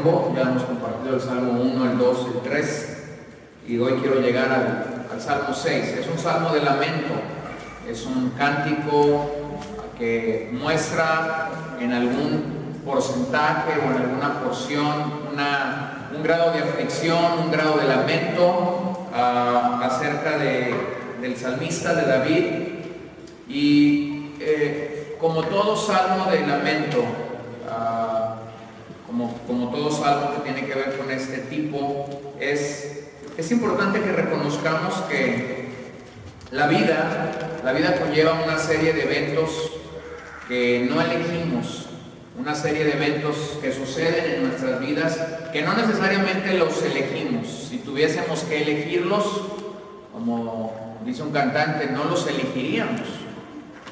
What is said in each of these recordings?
tiempo. Ya hemos compartido el Salmo 1, el 2, el 3 y hoy quiero llegar al Salmo 6. Es un salmo de lamento, es un cántico que muestra en algún porcentaje o en alguna porción un grado de aflicción, un grado de lamento acerca del salmista, de David. Y como todo salmo de lamento, como todo salmo que tiene que ver con este tipo, es importante que reconozcamos que la vida conlleva una serie de eventos que no elegimos, una serie de eventos que suceden en nuestras vidas que no necesariamente los elegimos. Si tuviésemos que elegirlos, como dice un cantante, no los elegiríamos,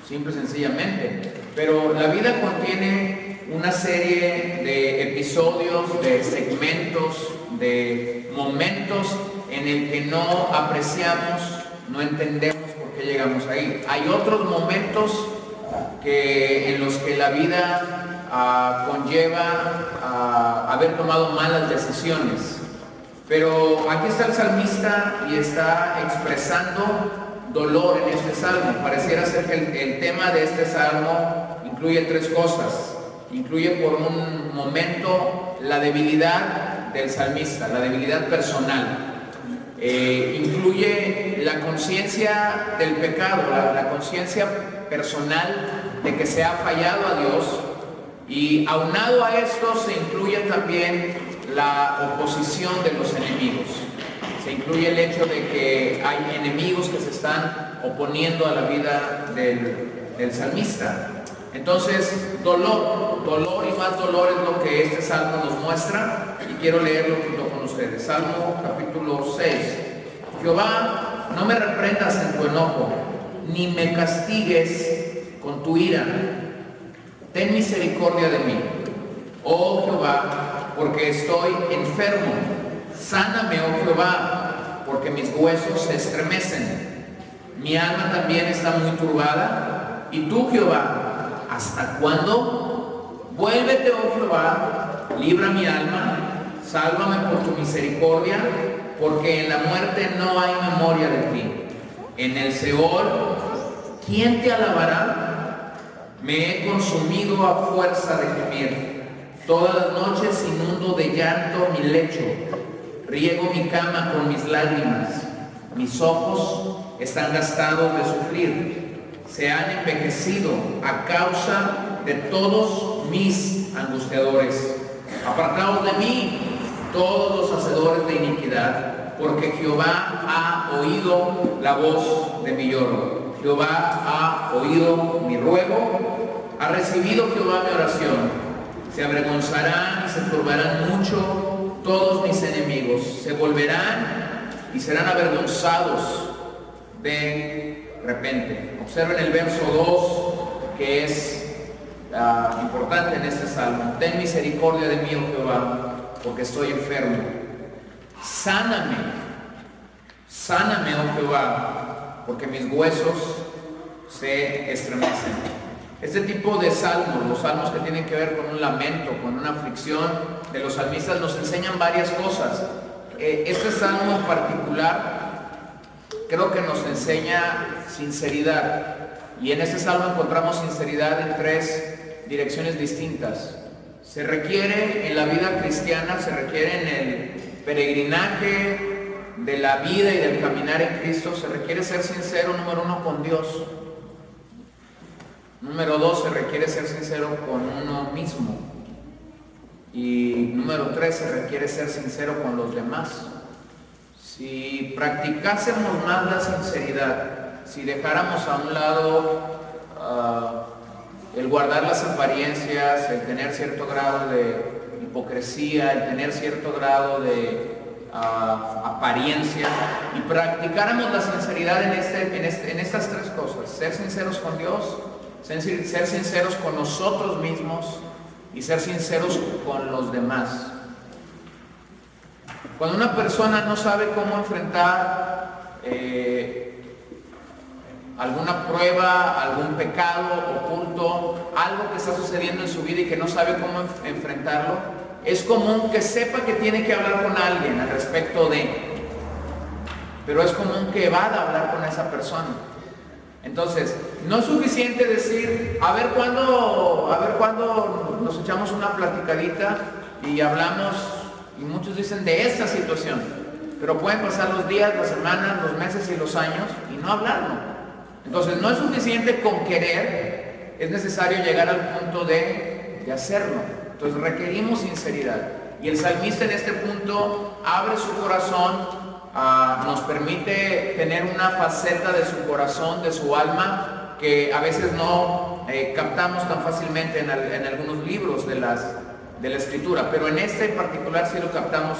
simple y sencillamente. Pero la vida contiene una serie de episodios, de segmentos, de momentos en el que no apreciamos, no entendemos por qué llegamos ahí. Hay otros momentos en los que la vida conlleva haber tomado malas decisiones. Pero aquí está el salmista y está expresando dolor en este salmo. Pareciera ser que el tema de este salmo incluye tres cosas. Incluye por un momento la debilidad del salmista, la debilidad personal. Incluye la conciencia del pecado, la conciencia personal de que se ha fallado a Dios. Y aunado a esto se incluye también la oposición de los enemigos. Se incluye el hecho de que hay enemigos que se están oponiendo a la vida del salmista. Entonces, dolor y más dolor es lo que este salmo nos muestra, y quiero leerlo junto con ustedes. Salmo capítulo 6. Jehová, no me reprendas en tu enojo, ni me castigues con tu ira. Ten misericordia de mí, oh Jehová, porque estoy enfermo. Sáname, oh Jehová, porque mis huesos se estremecen. Mi alma también está muy turbada. Y tú, Jehová, ¿hasta cuándo? Vuélvete, oh Jehová, libra mi alma, sálvame por tu misericordia, porque en la muerte no hay memoria de ti. En el Seol, ¿quién te alabará? Me he consumido a fuerza de gemir. Todas las noches inundo de llanto mi lecho. Riego mi cama con mis lágrimas. Mis ojos están gastados de sufrir. Se han envejecido a causa de todos mis angustiadores. Apartaos de mí, todos los hacedores de iniquidad, porque Jehová ha oído la voz de mi lloro. Jehová ha oído mi ruego, ha recibido Jehová mi oración. Se avergonzarán y se turbarán mucho todos mis enemigos. Se volverán y serán avergonzados de repente. Observen el verso 2, que es importante en este salmo. Ten misericordia de mí, oh Jehová, porque estoy enfermo. Sáname, oh Jehová, porque mis huesos se estremecen. Este tipo de salmos, los salmos que tienen que ver con un lamento, con una aflicción de los salmistas, nos enseñan varias cosas. Este salmo en particular creo que nos enseña sinceridad, y en este salmo encontramos sinceridad en tres direcciones distintas. Se requiere en la vida cristiana, se requiere en el peregrinaje de la vida y del caminar en Cristo, se requiere ser sincero, número uno, con Dios. Número dos, se requiere ser sincero con uno mismo. Y número tres, se requiere ser sincero con los demás. Si practicásemos más la sinceridad, si dejáramos a un lado el guardar las apariencias, el tener cierto grado de hipocresía, el tener cierto grado de apariencia, y practicáramos la sinceridad en estas tres cosas: ser sinceros con Dios, ser sinceros con nosotros mismos y ser sinceros con los demás. Cuando una persona no sabe cómo enfrentar alguna prueba, algún pecado oculto, algo que está sucediendo en su vida y que no sabe cómo enfrentarlo, es común que sepa que tiene que hablar con alguien al respecto de, pero es común que evada hablar con esa persona. Entonces, no es suficiente decir, a ver cuándo nos echamos una platicadita y hablamos, y muchos dicen de esta situación, pero pueden pasar los días, las semanas, los meses y los años y no hablarlo. Entonces, no es suficiente con querer, es necesario llegar al punto de hacerlo. Entonces, requerimos sinceridad. Y el salmista en este punto abre su corazón, nos permite tener una faceta de su corazón, de su alma, que a veces no captamos tan fácilmente en algunos libros de la escritura, pero en este en particular sí lo captamos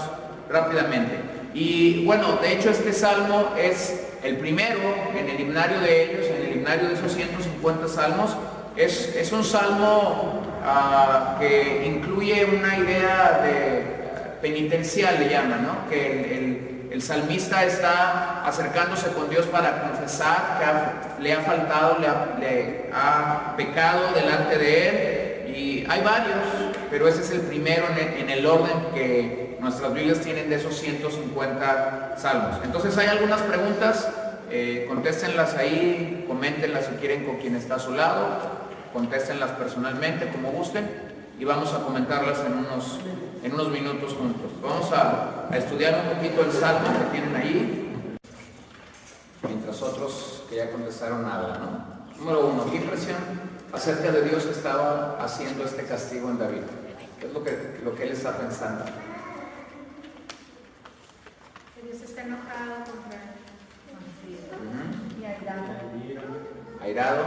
rápidamente. Y bueno, de hecho este salmo es el primero en el himnario de ellos, en el himnario de esos 150 salmos. Es un salmo que incluye una idea de penitencial, le llaman, ¿no? Que el salmista está acercándose con Dios para confesar que le ha faltado, le ha pecado delante de Él. Y hay varios, pero ese es el primero en el orden que nuestras Biblias tienen de esos 150 salmos. Entonces hay algunas preguntas, contéstenlas ahí, coméntenlas si quieren con quien está a su lado, contéstenlas personalmente como gusten y vamos a comentarlas en unos minutos juntos. Vamos a estudiar un poquito el salmo que tienen ahí, mientras otros que ya contestaron hablan, ¿no? Número 1, ¿qué impresión acerca de Dios estaba haciendo este castigo en David? ¿Qué es lo que él está pensando? Que Dios está enojado contra él. Y Airado.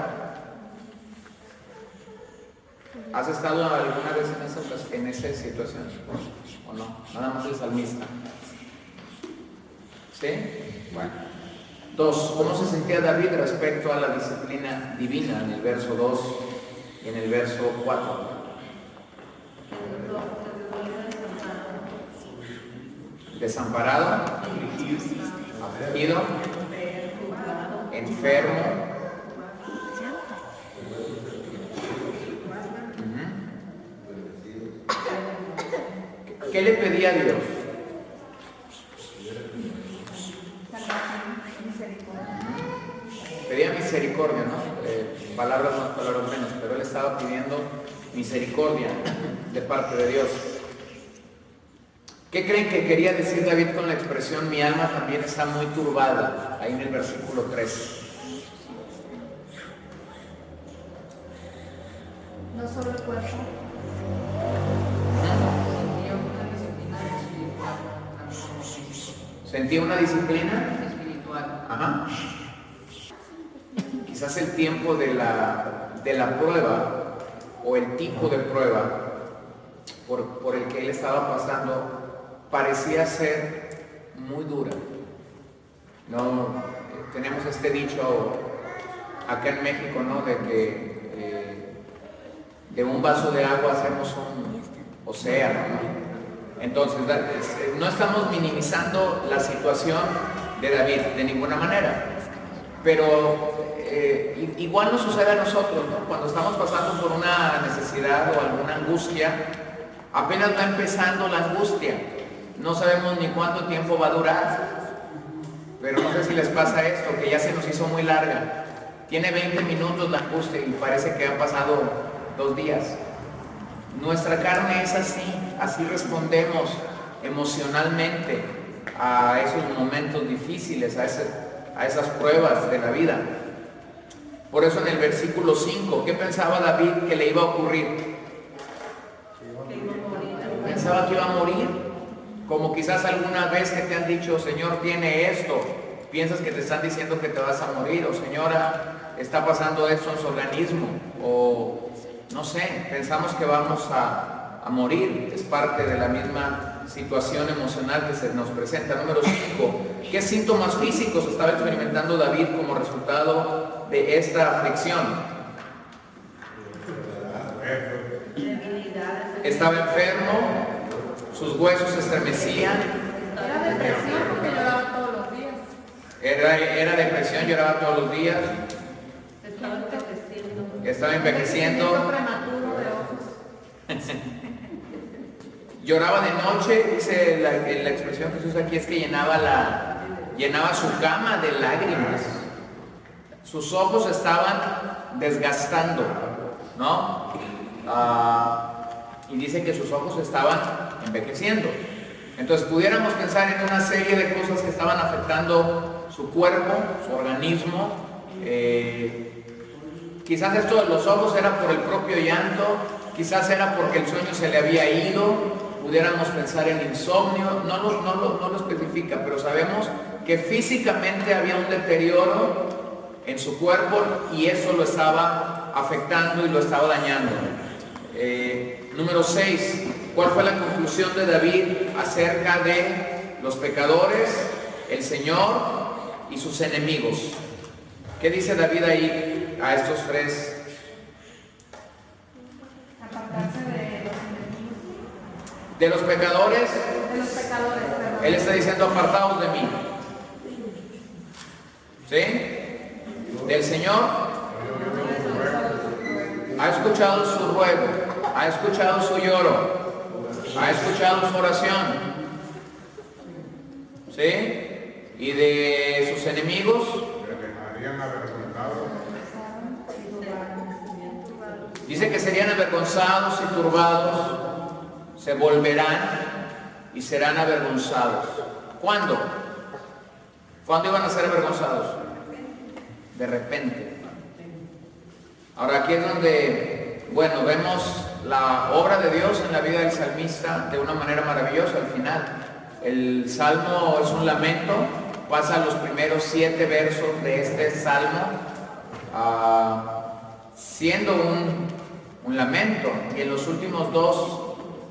¿Has estado alguna vez en esa situación? ¿O no? Nada más el salmista. ¿Sí? Bueno. 2. ¿Cómo se sentía David respecto a la disciplina divina en el verso 2 y en el verso 4? Desamparado, afligido, enfermo. ¿Qué le pedía a Dios? Pedía misericordia, ¿no? Palabras más, palabras menos, pero él estaba pidiendo misericordia de parte de Dios. ¿Qué creen que quería decir David con la expresión mi alma también está muy turbada? Ahí en el versículo 3. no solo el cuerpo. Sentí una disciplina espiritual. Ajá. Quizás el tiempo de la prueba o el tipo de prueba por el que él estaba pasando parecía ser muy dura. No, tenemos este dicho acá en México, ¿no? De que de un vaso de agua hacemos un océano, ¿no? Entonces, no estamos minimizando la situación de David de ninguna manera, pero igual nos sucede a nosotros, ¿no? Cuando estamos pasando por una necesidad o alguna angustia, apenas va empezando la angustia, no sabemos ni cuánto tiempo va a durar, pero no sé si les pasa esto, que ya se nos hizo muy larga, tiene 20 minutos la angustia y parece que han pasado 2 días. Nuestra carne es así respondemos emocionalmente a esos momentos difíciles, a esas pruebas de la vida. Por eso en el versículo 5, ¿qué pensaba David que le iba a ocurrir? Pensaba que iba a morir, como quizás alguna vez que te han dicho, Señor, tiene esto, piensas que te están diciendo que te vas a morir, o Señora, está pasando esto en su organismo, o no sé, pensamos que vamos a morir, es parte de la misma situación emocional que se nos presenta. Número 5, ¿qué síntomas físicos estaba experimentando David como resultado de esta aflicción? Estaba enfermo, sus huesos se estremecían. Era depresión porque lloraba todos los días. Era depresión, lloraba todos los días. Estaba envejeciendo. Prematuro de ojos. Lloraba de noche, dice la expresión que se usa aquí es que llenaba su cama de lágrimas. Sus ojos estaban desgastando, ¿no? Y dice que sus ojos estaban envejeciendo. Entonces pudiéramos pensar en una serie de cosas que estaban afectando su cuerpo, su organismo. Quizás esto de los ojos era por el propio llanto, quizás era porque el sueño se le había ido. Pudiéramos pensar en insomnio, no lo especifica, pero sabemos que físicamente había un deterioro en su cuerpo y eso lo estaba afectando y lo estaba dañando. Número 6, ¿cuál fue la conclusión de David acerca de los pecadores, el Señor y sus enemigos? ¿Qué dice David ahí a estos tres? Apartarse de los enemigos. De los pecadores, Perdón. él está diciendo apartaos de mí. ¿Sí? Del Señor, ha escuchado su ruego, ha escuchado su lloro, ha escuchado su oración. ¿Sí? Y de sus enemigos, dice que serían avergonzados y turbados, se volverán y serán avergonzados. ¿Cuándo? ¿Cuándo iban a ser avergonzados? De repente. Ahora aquí es donde, bueno, vemos la obra de Dios en la vida del salmista de una manera maravillosa al final. El salmo es un lamento, pasa los primeros 7 versos de este salmo siendo un lamento, y en los últimos 2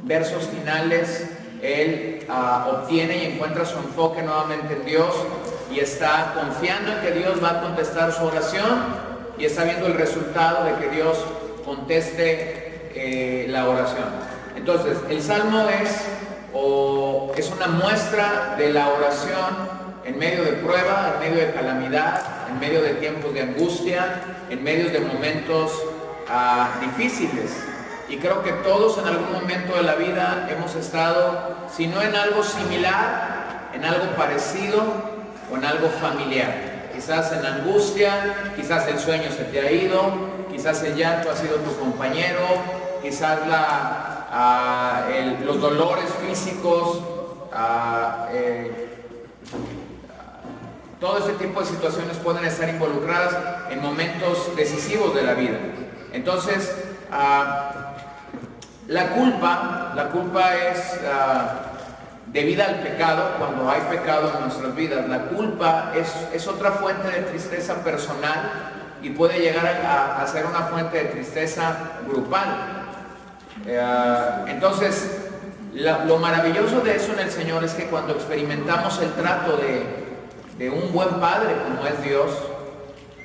versos finales él obtiene y encuentra su enfoque nuevamente en Dios y está confiando en que Dios va a contestar su oración y está viendo el resultado de que Dios conteste la oración. Entonces el salmo es una muestra de la oración en medio de prueba, en medio de calamidad, en medio de tiempos de angustia, en medio de momentos difíciles. Y creo que todos en algún momento de la vida hemos estado, si no en algo similar, en algo parecido o en algo familiar. Quizás en angustia, quizás el sueño se te ha ido, quizás el llanto ha sido tu compañero, quizás los dolores físicos, todo este tipo de situaciones pueden estar involucradas en momentos decisivos de la vida. Entonces, la culpa es debida al pecado. Cuando hay pecado en nuestras vidas, la culpa es otra fuente de tristeza personal y puede llegar a ser una fuente de tristeza grupal. Entonces, lo maravilloso de eso en el Señor es que cuando experimentamos el trato de un buen padre como es Dios,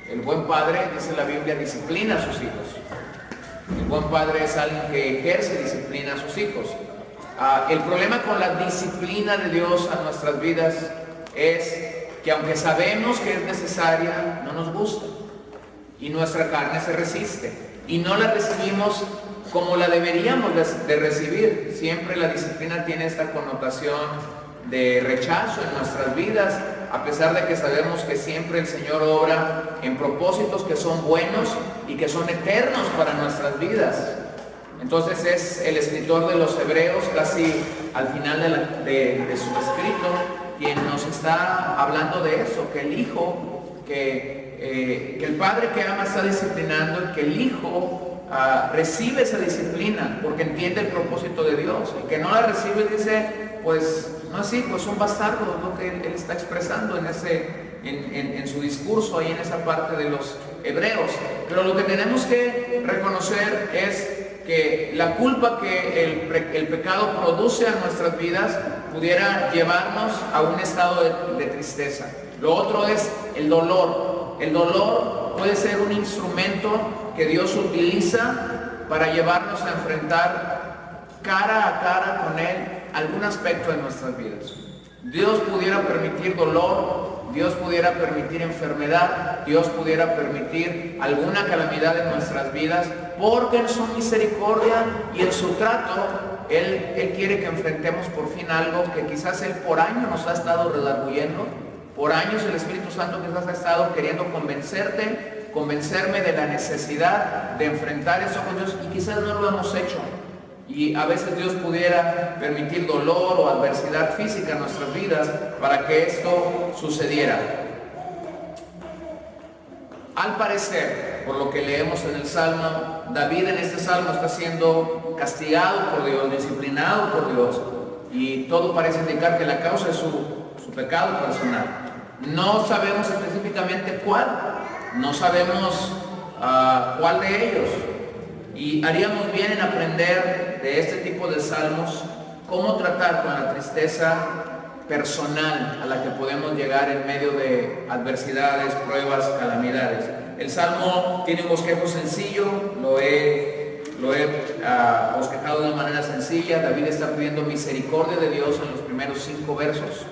el buen padre, dice la Biblia, disciplina a sus hijos. El buen padre es alguien que ejerce disciplina a sus hijos. El problema con la disciplina de Dios a nuestras vidas es que aunque sabemos que es necesaria, no nos gusta y nuestra carne se resiste y no la recibimos como la deberíamos de recibir. Siempre la disciplina tiene esta connotación de rechazo en nuestras vidas, a pesar de que sabemos que siempre el Señor obra en propósitos que son buenos y que son eternos para nuestras vidas. Entonces es el escritor de los Hebreos, casi al final de su escrito, quien nos está hablando de eso, que el Hijo, que el Padre que ama está disciplinando y que el Hijo recibe esa disciplina porque entiende el propósito de Dios. El que no la recibe dice, pues no así, pues un bastardo, es lo que él está expresando en su discurso ahí en esa parte de los Hebreos. Pero lo que tenemos que reconocer es que la culpa que el pecado produce a nuestras vidas pudiera llevarnos a un estado de tristeza. Lo otro es el dolor. El dolor puede ser un instrumento que Dios utiliza para llevarnos a enfrentar cara a cara con Él algún aspecto de nuestras vidas. Dios pudiera permitir dolor, Dios pudiera permitir enfermedad, Dios pudiera permitir alguna calamidad en nuestras vidas, porque en su misericordia y en su trato Él quiere que enfrentemos por fin algo que quizás Él por años nos ha estado redarguyendo. Por años el Espíritu Santo quizás ha estado queriendo convencerme de la necesidad de enfrentar eso con Dios, y quizás no lo hemos hecho. Y a veces Dios pudiera permitir dolor o adversidad física en nuestras vidas para que esto sucediera. Al parecer, por lo que leemos en el Salmo, David en este Salmo está siendo castigado por Dios, disciplinado por Dios, y todo parece indicar que la causa es su pecado personal. No sabemos específicamente cuál, no sabemos cuál de ellos, y haríamos bien en aprender de este tipo de salmos cómo tratar con la tristeza personal a la que podemos llegar en medio de adversidades, pruebas, calamidades. El Salmo tiene un bosquejo sencillo, lo he bosquejado de una manera sencilla. David está pidiendo misericordia de Dios en los primeros 5 versos.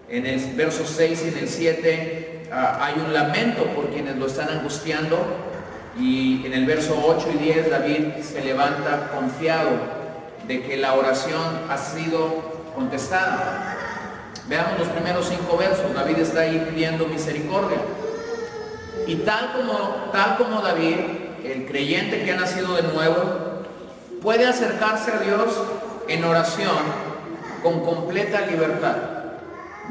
En el verso 6 y en el 7 hay un lamento por quienes lo están angustiando, y en el verso 8 y 10 David se levanta confiado de que la oración ha sido contestada. Veamos los primeros 5 versos. David está ahí pidiendo misericordia. Y tal como David, el creyente que ha nacido de nuevo, puede acercarse a Dios en oración con completa libertad.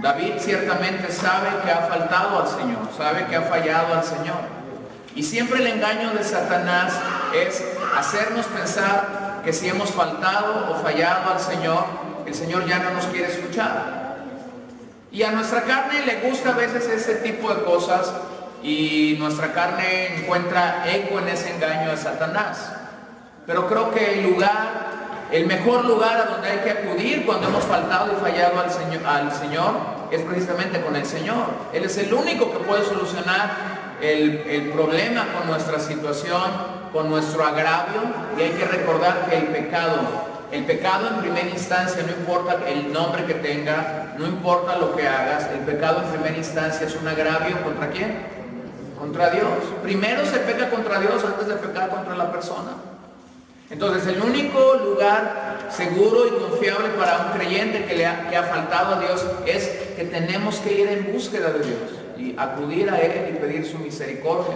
David ciertamente sabe que ha faltado al Señor, sabe que ha fallado al Señor. Y siempre el engaño de Satanás es hacernos pensar que si hemos faltado o fallado al Señor, el Señor ya no nos quiere escuchar. Y a nuestra carne le gusta a veces ese tipo de cosas, y nuestra carne encuentra eco en ese engaño de Satanás. Pero creo que el mejor lugar a donde hay que acudir cuando hemos faltado y fallado al Señor es precisamente con el Señor. Él es el único que puede solucionar el problema con nuestra situación, con nuestro agravio. Y hay que recordar que el pecado en primera instancia, no importa el nombre que tenga, no importa lo que hagas, el pecado en primera instancia es un agravio. ¿Contra quién? Contra Dios. Primero se peca contra Dios antes de pecar contra la persona. Entonces el único lugar seguro y confiable para un creyente que ha faltado a Dios es que tenemos que ir en búsqueda de Dios y acudir a Él y pedir su misericordia.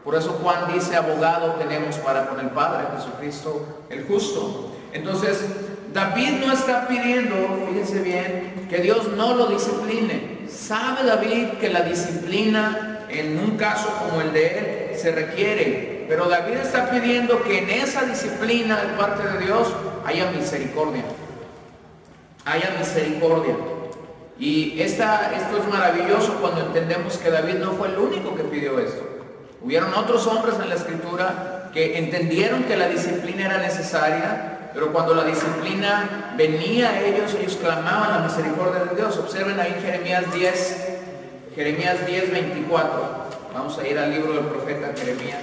Por eso Juan dice: abogado tenemos para con el Padre, Jesucristo el justo. Entonces David no está pidiendo, fíjense bien, que Dios no lo discipline. Sabe David que la disciplina en un caso como el de él se requiere, pero David está pidiendo que en esa disciplina de parte de Dios haya misericordia. Haya misericordia. Y esto es maravilloso cuando entendemos que David no fue el único que pidió esto. Hubieron otros hombres en la Escritura que entendieron que la disciplina era necesaria, pero cuando la disciplina venía a ellos clamaban la misericordia de Dios. Observen ahí Jeremías 10, 24. Vamos a ir al libro del profeta Jeremías.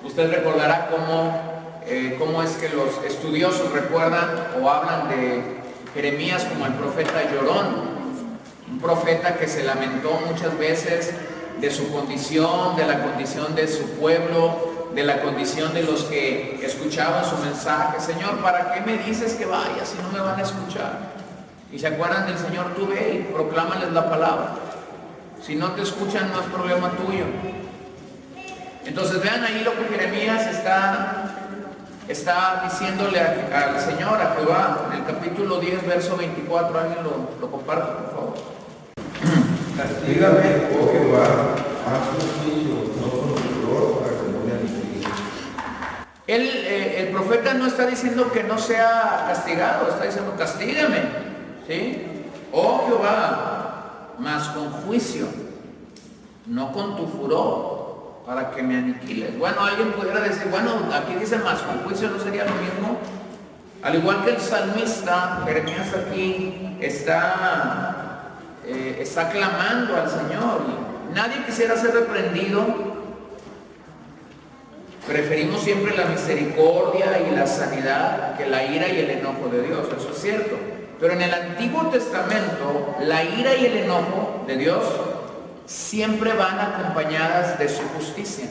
Usted recordará cómo es que los estudiosos recuerdan o hablan de Jeremías como el profeta llorón. Un profeta que se lamentó muchas veces de su condición, de la condición de su pueblo, de la condición de los que escuchaban su mensaje. Señor, ¿para qué me dices que vaya si no me van a escuchar? Y se acuerdan del Señor: tú ve y proclámales la palabra. Si no te escuchan, no es problema tuyo. Entonces vean ahí lo que Jeremías está diciéndole al Señor, a Jehová, en el capítulo 10, verso 24. Alguien lo comparte, por favor. Castígame, oh Jehová, haz juicio, no con furor, para que no me aniquiles. El profeta no está diciendo que no sea castigado, está diciendo: castígame, ¿sí? Oh Jehová, mas con juicio, no con tu furor, para que me aniquiles. Bueno, alguien pudiera decir: bueno, aquí dice más con juicio, ¿no sería lo mismo? Al igual que el salmista, Jeremías aquí está clamando al Señor. Nadie quisiera ser reprendido. Preferimos siempre la misericordia y la sanidad que la ira y el enojo de Dios, eso es cierto. Pero en el Antiguo Testamento, la ira y el enojo de Dios siempre van acompañadas de su justicia.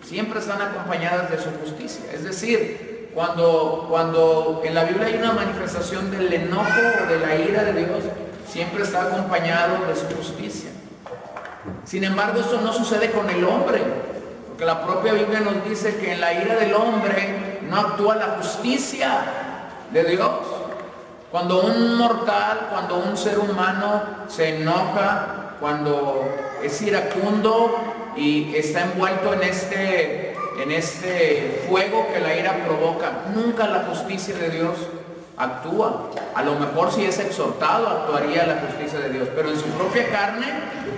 Siempre están acompañadas de su justicia. Es decir, cuando en la Biblia hay una manifestación del enojo o de la ira de Dios, siempre está acompañado de su justicia. Sin embargo, esto no sucede con el hombre, porque la propia Biblia nos dice que en la ira del hombre no actúa la justicia de Dios. Cuando un mortal, cuando un ser humano se enoja, cuando es iracundo y está envuelto en este fuego que la ira provoca, nunca la justicia de Dios actúa. A lo mejor si es exhortado actuaría la justicia de Dios, pero en su propia carne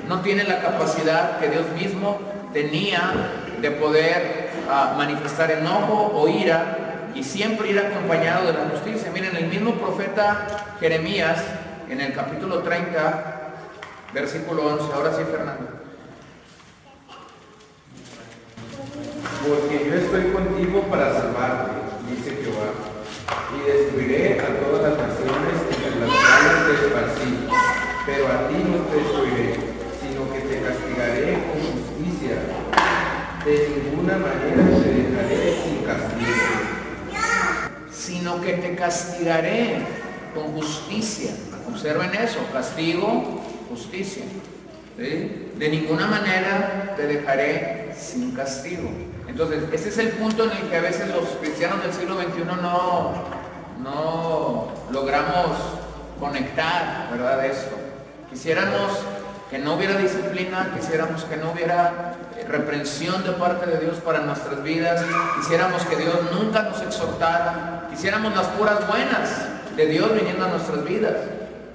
no tiene la capacidad que Dios mismo tenía de poder manifestar enojo o ira, y siempre ir acompañado de la justicia. Miren, el mismo profeta Jeremías en el capítulo 30 versículo 11, ahora sí, Fernando. Porque yo estoy contigo para salvarte, dice Jehová, y destruiré a todas las naciones entre las cuales te esparcí, pero a ti no te destruiré, sino que te castigaré con justicia. De ninguna manera te dejaré sin castigo. Sino que te castigaré con justicia. Observen eso, castigo, justicia. ¿Sí? De ninguna manera te dejaré sin castigo. Entonces, ese es el punto en el que a veces los cristianos del siglo XXI no logramos conectar, ¿verdad? Esto. Quisiéramos que no hubiera disciplina, quisiéramos que no hubiera reprensión de parte de Dios para nuestras vidas, quisiéramos que Dios nunca nos exhortara, quisiéramos las puras buenas de Dios viniendo a nuestras vidas.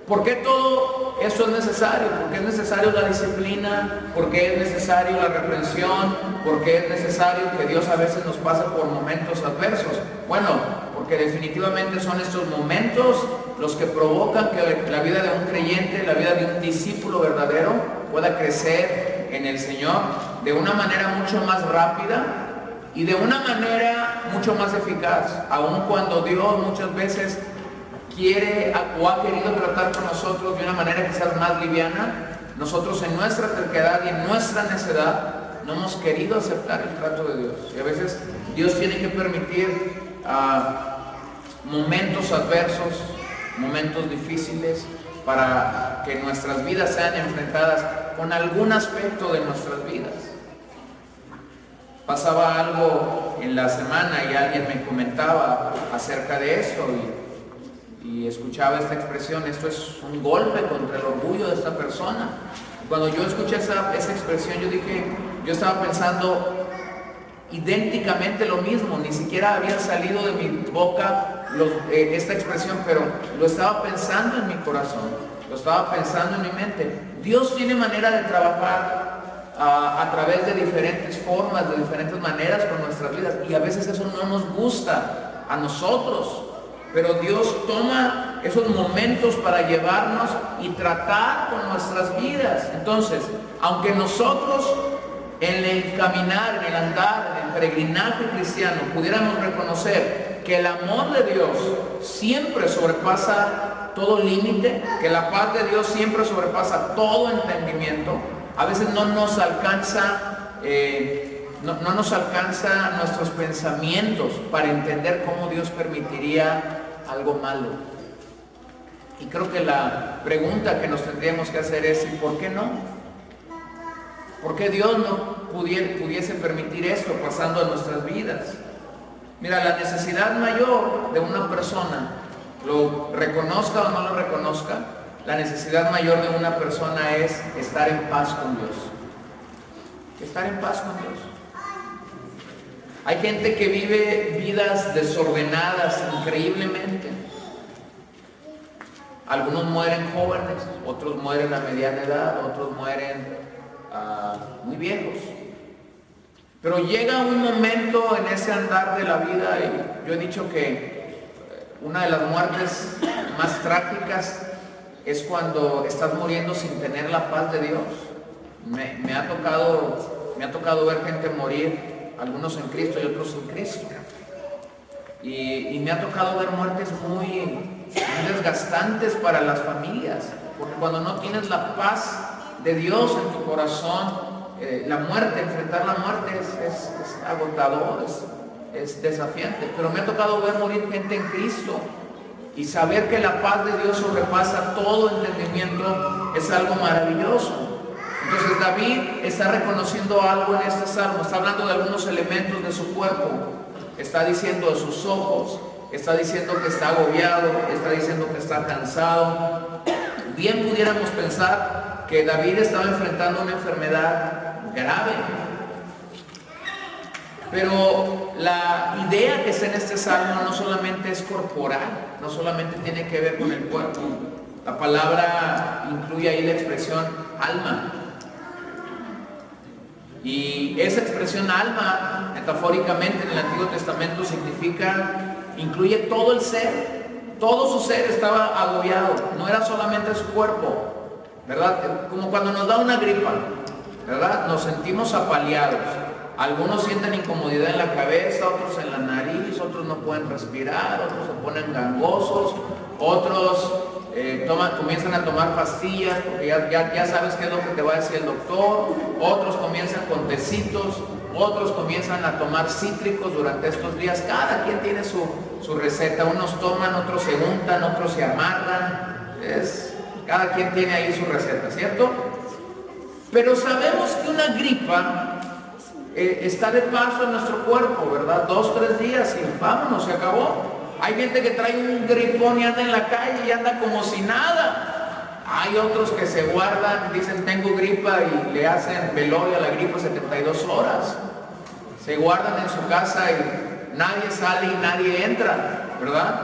¿Por qué todo eso es necesario? ¿Por qué es necesario la disciplina? ¿Por qué es necesario la reprensión? ¿Por qué es necesario que Dios a veces nos pase por momentos adversos? Bueno, porque definitivamente son estos momentos los que provocan que la vida de un creyente, la vida de un discípulo verdadero pueda crecer en el Señor de una manera mucho más rápida y de una manera mucho más eficaz, aun cuando Dios muchas veces quiere o ha querido tratar con nosotros de una manera quizás más liviana. Nosotros en nuestra terquedad y en nuestra necedad no hemos querido aceptar el trato de Dios, y a veces Dios tiene que permitir momentos adversos, momentos difíciles, para que nuestras vidas sean enfrentadas con algún aspecto de nuestras vidas. Pasaba algo en la semana y alguien me comentaba acerca de esto, y escuchaba esta expresión: esto es un golpe contra el orgullo de esta persona. Cuando yo escuché esa expresión, yo estaba pensando idénticamente lo mismo. Ni siquiera había salido de mi boca esta expresión, pero lo estaba pensando en mi corazón, lo estaba pensando en mi mente. Dios tiene manera de trabajar a través de diferentes formas, de diferentes maneras con nuestras vidas, y a veces eso no nos gusta a nosotros. Pero Dios toma esos momentos para llevarnos y tratar con nuestras vidas. Entonces, aunque nosotros en el caminar, en el andar, en el peregrinaje cristiano pudiéramos reconocer que el amor de Dios siempre sobrepasa todo límite, que la paz de Dios siempre sobrepasa todo entendimiento, a veces no nos alcanza nuestros pensamientos para entender cómo Dios permitiría algo malo. Y creo que la pregunta que nos tendríamos que hacer es: ¿y por qué no? ¿Por qué Dios no pudiese permitir esto pasando en nuestras vidas? Mira, la necesidad mayor de una persona, lo reconozca o no lo reconozca, la necesidad mayor de una persona es estar en paz con Dios. Estar en paz con Dios. Hay gente que vive vidas desordenadas increíblemente. Algunos mueren jóvenes, otros mueren a mediana edad, otros mueren muy viejos. Pero llega un momento en ese andar de la vida, y yo he dicho que una de las muertes más trágicas es cuando estás muriendo sin tener la paz de Dios. Me ha tocado ver gente morir, algunos en Cristo y otros sin Cristo. Y me ha tocado ver muertes muy desgastantes para las familias, porque cuando no tienes la paz de Dios en tu corazón, la muerte, enfrentar la muerte es agotador, es desafiante, pero me ha tocado ver morir gente en Cristo y saber que la paz de Dios sobrepasa todo entendimiento es algo maravilloso. Entonces David está reconociendo algo en este salmo, está hablando de algunos elementos de su cuerpo, está diciendo de sus ojos, está diciendo que está agobiado, está diciendo que está cansado. Bien pudiéramos pensar que David estaba enfrentando una enfermedad grave, pero la idea que está en este salmo no solamente es corporal, no solamente tiene que ver con el cuerpo. La palabra incluye ahí la expresión alma. Y esa expresión alma, metafóricamente en el Antiguo Testamento, incluye todo el ser. Todo su ser estaba agobiado, no era solamente su cuerpo, ¿verdad? Como cuando nos da una gripa, ¿verdad? Nos sentimos apaleados. Algunos sienten incomodidad en la cabeza, otros en la nariz, otros no pueden respirar, otros se ponen gangosos, otros comienzan a tomar pastillas porque ya sabes qué es lo que te va a decir el doctor, otros comienzan con tecitos, otros comienzan a tomar cítricos durante estos días. Cada quien tiene su receta, unos toman, otros se untan, otros se amarran, cada quien tiene ahí su receta, ¿cierto? Pero sabemos que una gripa está de paso en nuestro cuerpo, ¿verdad? 2-3 días y vámonos, se acabó. Hay gente que trae un gripón y anda en la calle y anda como si nada. Hay otros que se guardan, dicen tengo gripa y le hacen velorio a la gripa 72 horas. Se guardan en su casa y nadie sale y nadie entra, ¿verdad?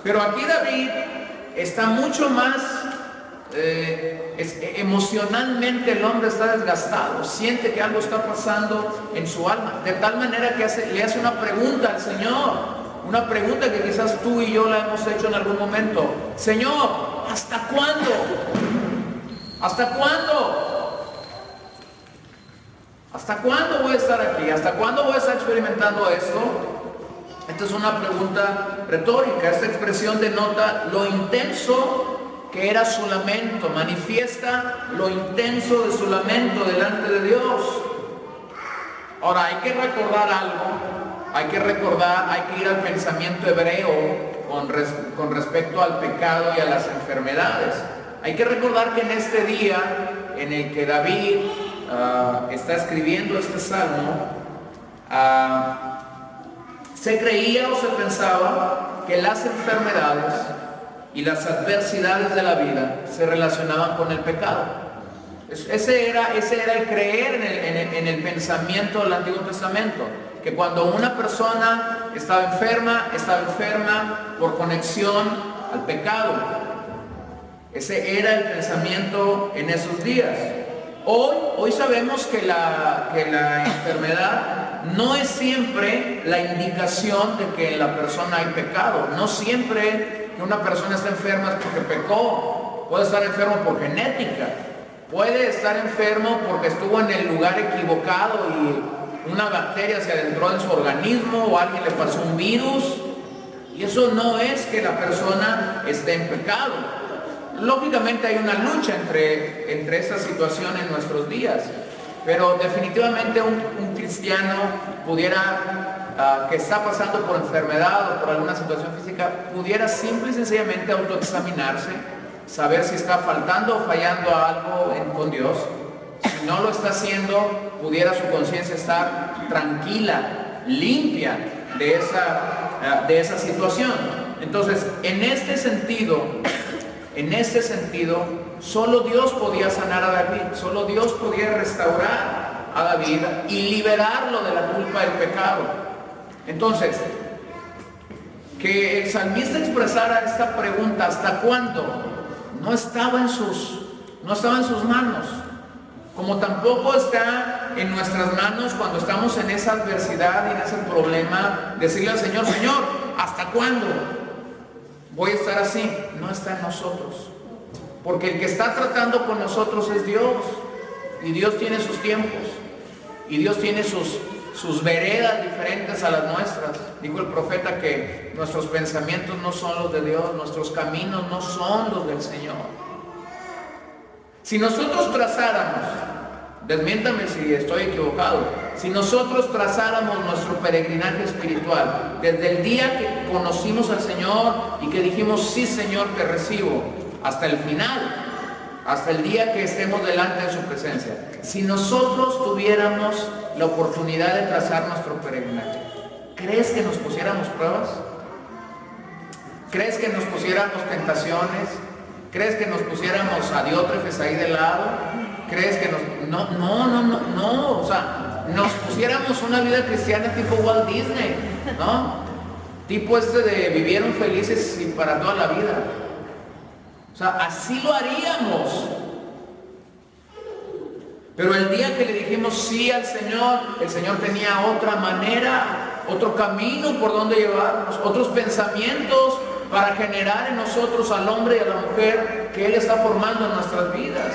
Pero aquí David está mucho más, emocionalmente el hombre está desgastado, siente que algo está pasando en su alma, de tal manera que le hace una pregunta al Señor. Una pregunta que quizás tú y yo la hemos hecho en algún momento. Señor, ¿hasta cuándo? ¿Hasta cuándo? ¿Hasta cuándo voy a estar aquí? ¿Hasta cuándo voy a estar experimentando esto? Esta es una pregunta retórica. Esta expresión denota lo intenso que era su lamento. Manifiesta lo intenso de su lamento delante de Dios. Ahora, hay que recordar algo. Hay que ir al pensamiento hebreo con respecto al pecado y a las enfermedades. Hay que recordar que en este día en el que David está escribiendo este salmo, se creía o se pensaba que las enfermedades y las adversidades de la vida se relacionaban con el pecado. Ese era el creer en el pensamiento del Antiguo Testamento. Que cuando una persona estaba enferma por conexión al pecado. Ese era el pensamiento en esos días. Hoy sabemos que la enfermedad no es siempre la indicación de que en la persona hay pecado. No siempre que una persona está enferma es porque pecó. Puede estar enfermo por genética. Puede estar enfermo porque estuvo en el lugar equivocado y una bacteria se adentró en su organismo o alguien le pasó un virus, y eso no es que la persona esté en pecado. Lógicamente hay una lucha entre esta situación en nuestros días, pero definitivamente un cristiano que está pasando por enfermedad o por alguna situación física, pudiera simple y sencillamente autoexaminarse, saber si está faltando o fallando algo con Dios. Si no lo está haciendo, pudiera su conciencia estar tranquila, limpia de esa situación. Entonces, en este sentido, solo Dios podía sanar a David, solo Dios podía restaurar a David y liberarlo de la culpa del pecado. Entonces, que el salmista expresara esta pregunta, ¿hasta cuándo?, no estaba en sus manos. Como tampoco está en nuestras manos cuando estamos en esa adversidad y en ese problema, decirle al Señor, Señor, ¿hasta cuándo voy a estar así? No está en nosotros. Porque el que está tratando con nosotros es Dios. Y Dios tiene sus tiempos. Y Dios tiene sus veredas diferentes a las nuestras. Dijo el profeta que nuestros pensamientos no son los de Dios, nuestros caminos no son los del Señor. Si nosotros trazáramos Desmiéntame si estoy equivocado. Si nosotros trazáramos nuestro peregrinaje espiritual desde el día que conocimos al Señor y que dijimos, sí Señor, te recibo, hasta el final, hasta el día que estemos delante de su presencia, si nosotros tuviéramos la oportunidad de trazar nuestro peregrinaje, ¿crees que nos pusiéramos pruebas? ¿Crees que nos pusiéramos tentaciones? ¿Crees que nos pusiéramos a diótrefes ahí de lado? ¿Crees que nos... No, o sea, nos pusiéramos una vida cristiana tipo Walt Disney, ¿no? Tipo de vivieron felices y para toda la vida. O sea, así lo haríamos. Pero el día que le dijimos sí al Señor, el Señor tenía otra manera, otro camino por donde llevarnos, otros pensamientos para generar en nosotros al hombre y a la mujer que Él está formando en nuestras vidas.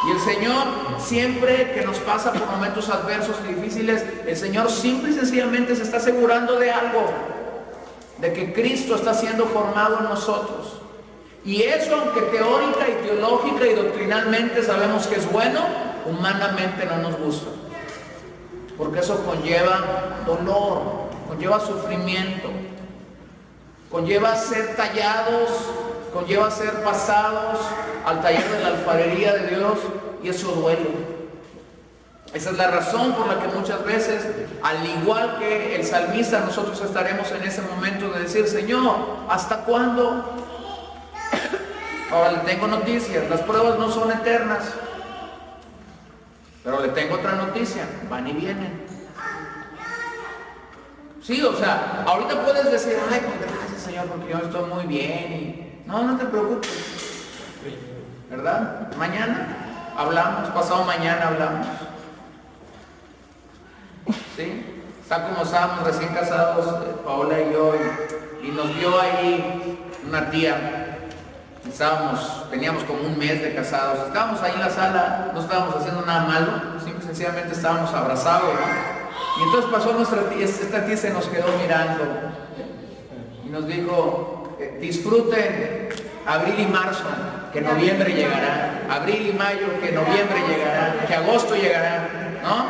Y el Señor, siempre que nos pasa por momentos adversos y difíciles, el Señor simple y sencillamente se está asegurando de algo, de que Cristo está siendo formado en nosotros. Y eso, aunque teórica y teológica y doctrinalmente sabemos que es bueno, humanamente no nos gusta. Porque eso conlleva dolor, conlleva sufrimiento, conlleva ser tallados, conlleva ser pasados al taller de la alfarería de Dios, y eso duele. Esa es la razón por la que muchas veces, al igual que el salmista, nosotros estaremos en ese momento de decir, Señor, ¿hasta cuándo? Ahora le tengo noticias, las pruebas no son eternas, pero le tengo otra noticia, van y vienen. Sí, o sea, ahorita puedes decir, ay, pues gracias Señor, porque yo estoy muy bien, y no te preocupes, ¿verdad? Mañana hablamos, pasado mañana hablamos. ¿Sí? Está como estábamos recién casados, Paola y yo, y nos vio ahí una tía. Teníamos como un mes de casados, estábamos ahí en la sala, no estábamos haciendo nada malo, simple y sencillamente estábamos abrazados, ¿no? Y entonces pasó nuestra tía, esta tía se nos quedó mirando y nos dijo, disfruten abril y marzo, que noviembre llegará, abril y mayo, que noviembre llegará, que agosto llegará, ¿no?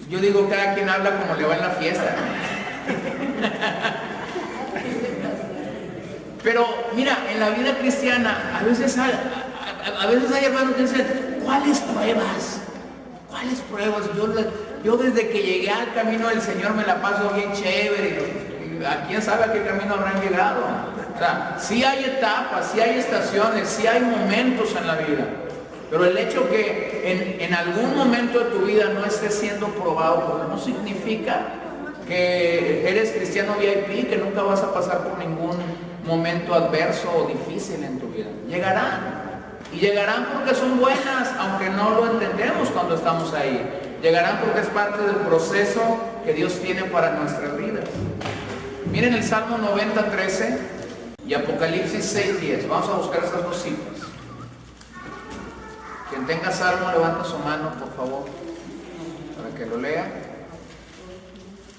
Yo digo, cada quien habla como le va en la fiesta. Pero mira, en la vida cristiana a veces hay hermanos que dicen, ¿cuáles pruebas? ¿Cuáles pruebas? Yo desde que llegué al camino del Señor me la paso bien chévere. ¿A quién sabe a qué camino habrán llegado? O sea, sí hay etapas, sí hay estaciones, sí hay momentos en la vida. Pero el hecho que en algún momento de tu vida no estés siendo probado, no significa que eres cristiano VIP, que nunca vas a pasar por ningún momento adverso o difícil en tu vida. Llegarán. Y llegarán porque son buenas, aunque no lo entendemos cuando estamos ahí. Llegarán porque es parte del proceso que Dios tiene para nuestras vidas. Miren el Salmo 90:13 y Apocalipsis 6:10. Vamos a buscar esas dos citas. Quien tenga Salmo, levanta su mano, por favor, para que lo lea.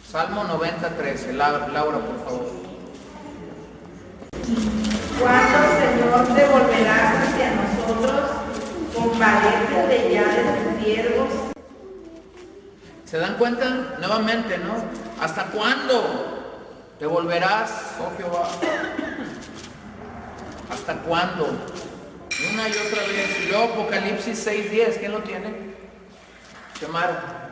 Salmo 90:13. Laura, por favor. ¿Cuándo, Señor, te volverás hacia nosotros con valientes de ya de tus siervos? ¿Se dan cuenta? Nuevamente, ¿no? ¿Hasta cuándo te volverás, oh Jehová? ¿Hasta cuándo? Una y otra vez. Y luego Apocalipsis 6:10. ¿Quién lo tiene? Xiomara.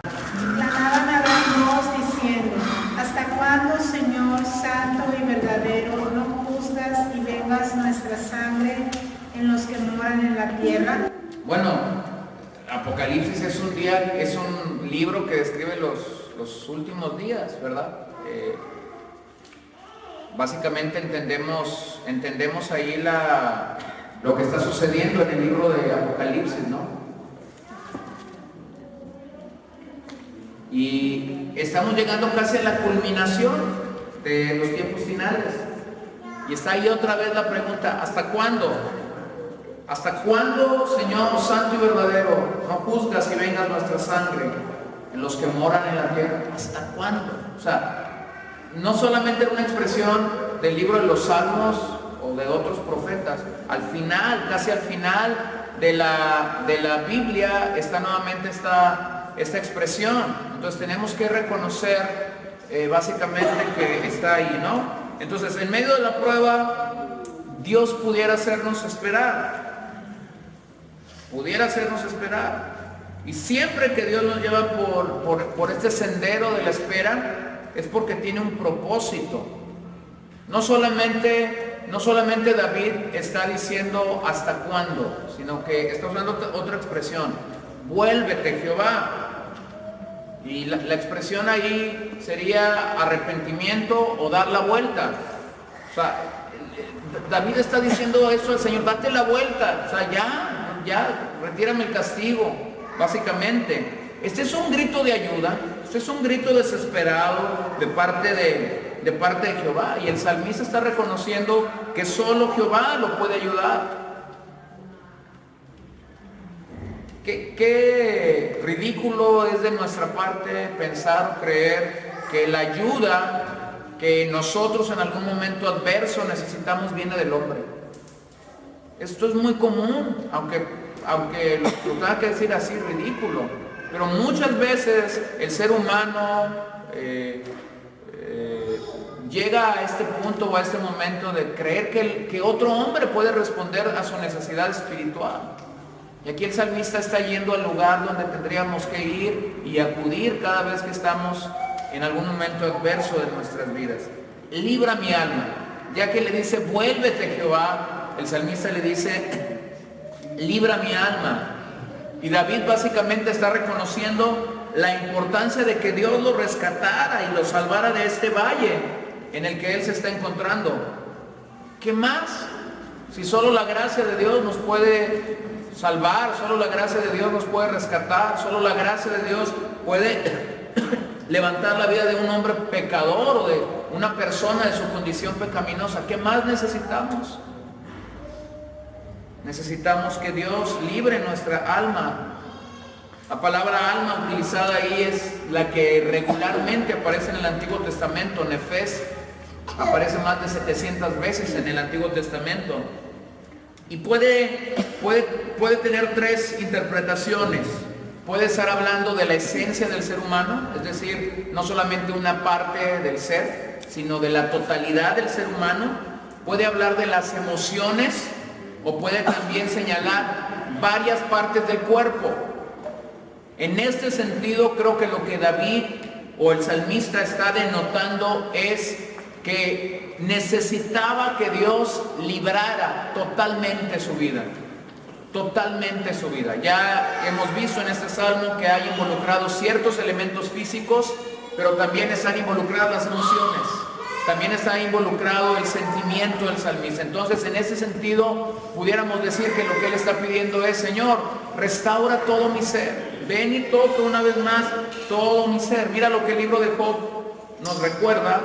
Clamaban a gran voz diciendo, ¿hasta cuándo, Señor santo y verdadero, no juzgas y vengas nuestra sangre en los que moran en la tierra? Bueno, Apocalipsis es un libro que describe los últimos días, ¿verdad? Básicamente entendemos ahí lo que está sucediendo en el libro de Apocalipsis, ¿no? Y estamos llegando casi a la culminación de los tiempos finales. Y está ahí otra vez la pregunta, ¿hasta cuándo? ¿Hasta cuándo, Señor santo y verdadero, no juzgas y vengas nuestra sangre en los que moran en la tierra? ¿Hasta cuándo? O sea, no solamente era una expresión del libro de los Salmos o de otros profetas. Al final, casi al final de la Biblia está nuevamente esta expresión. Entonces tenemos que reconocer básicamente que está ahí, ¿no? Entonces, en medio de la prueba, Dios pudiera hacernos esperar. Pudiera hacernos esperar. Y siempre que Dios nos lleva por este sendero de la espera, es porque tiene un propósito. No solamente David está diciendo hasta cuándo, sino que está usando otra expresión. Vuélvete, Jehová. Y la expresión ahí sería arrepentimiento o dar la vuelta. O sea, David está diciendo eso al Señor, date la vuelta. O sea, ya, retírame el castigo, básicamente. Este es un grito de ayuda, este es un grito desesperado de parte de Jehová. Y el salmista está reconociendo que solo Jehová lo puede ayudar. Qué ridículo es de nuestra parte pensar o creer que la ayuda que nosotros en algún momento adverso necesitamos viene del hombre. Esto es muy común, aunque lo tenga que decir así, ridículo. Pero muchas veces el ser humano llega a este punto o a este momento de creer que otro hombre puede responder a su necesidad espiritual. Y aquí el salmista está yendo al lugar donde tendríamos que ir y acudir cada vez que estamos en algún momento adverso de nuestras vidas. Libra mi alma. Ya que le dice, vuélvete, Jehová, el salmista le dice, libra mi alma. Y David básicamente está reconociendo la importancia de que Dios lo rescatara y lo salvara de este valle en el que él se está encontrando. ¿Qué más? Si solo la gracia de Dios nos puede salvar, solo la gracia de Dios nos puede rescatar, solo la gracia de Dios puede levantar la vida de un hombre pecador o de una persona de su condición pecaminosa. ¿Qué más necesitamos? Necesitamos que Dios libre nuestra alma. La palabra alma utilizada ahí es la que regularmente aparece en el Antiguo Testamento. Nefes aparece más de 700 veces en el Antiguo Testamento. Y puede tener tres interpretaciones. Puede estar hablando de la esencia del ser humano, es decir, no solamente una parte del ser, sino de la totalidad del ser humano. Puede hablar de las emociones o puede también señalar varias partes del cuerpo. En este sentido, creo que lo que David o el salmista está denotando es que necesitaba que Dios librara totalmente su vida. Totalmente su vida. Ya hemos visto en este salmo que hay involucrados ciertos elementos físicos, pero también están involucradas las emociones. También está involucrado el sentimiento del salmista. Entonces, en ese sentido, pudiéramos decir que lo que él está pidiendo es, Señor, restaura todo mi ser. Ven y toca una vez más todo mi ser. Mira lo que el libro de Job nos recuerda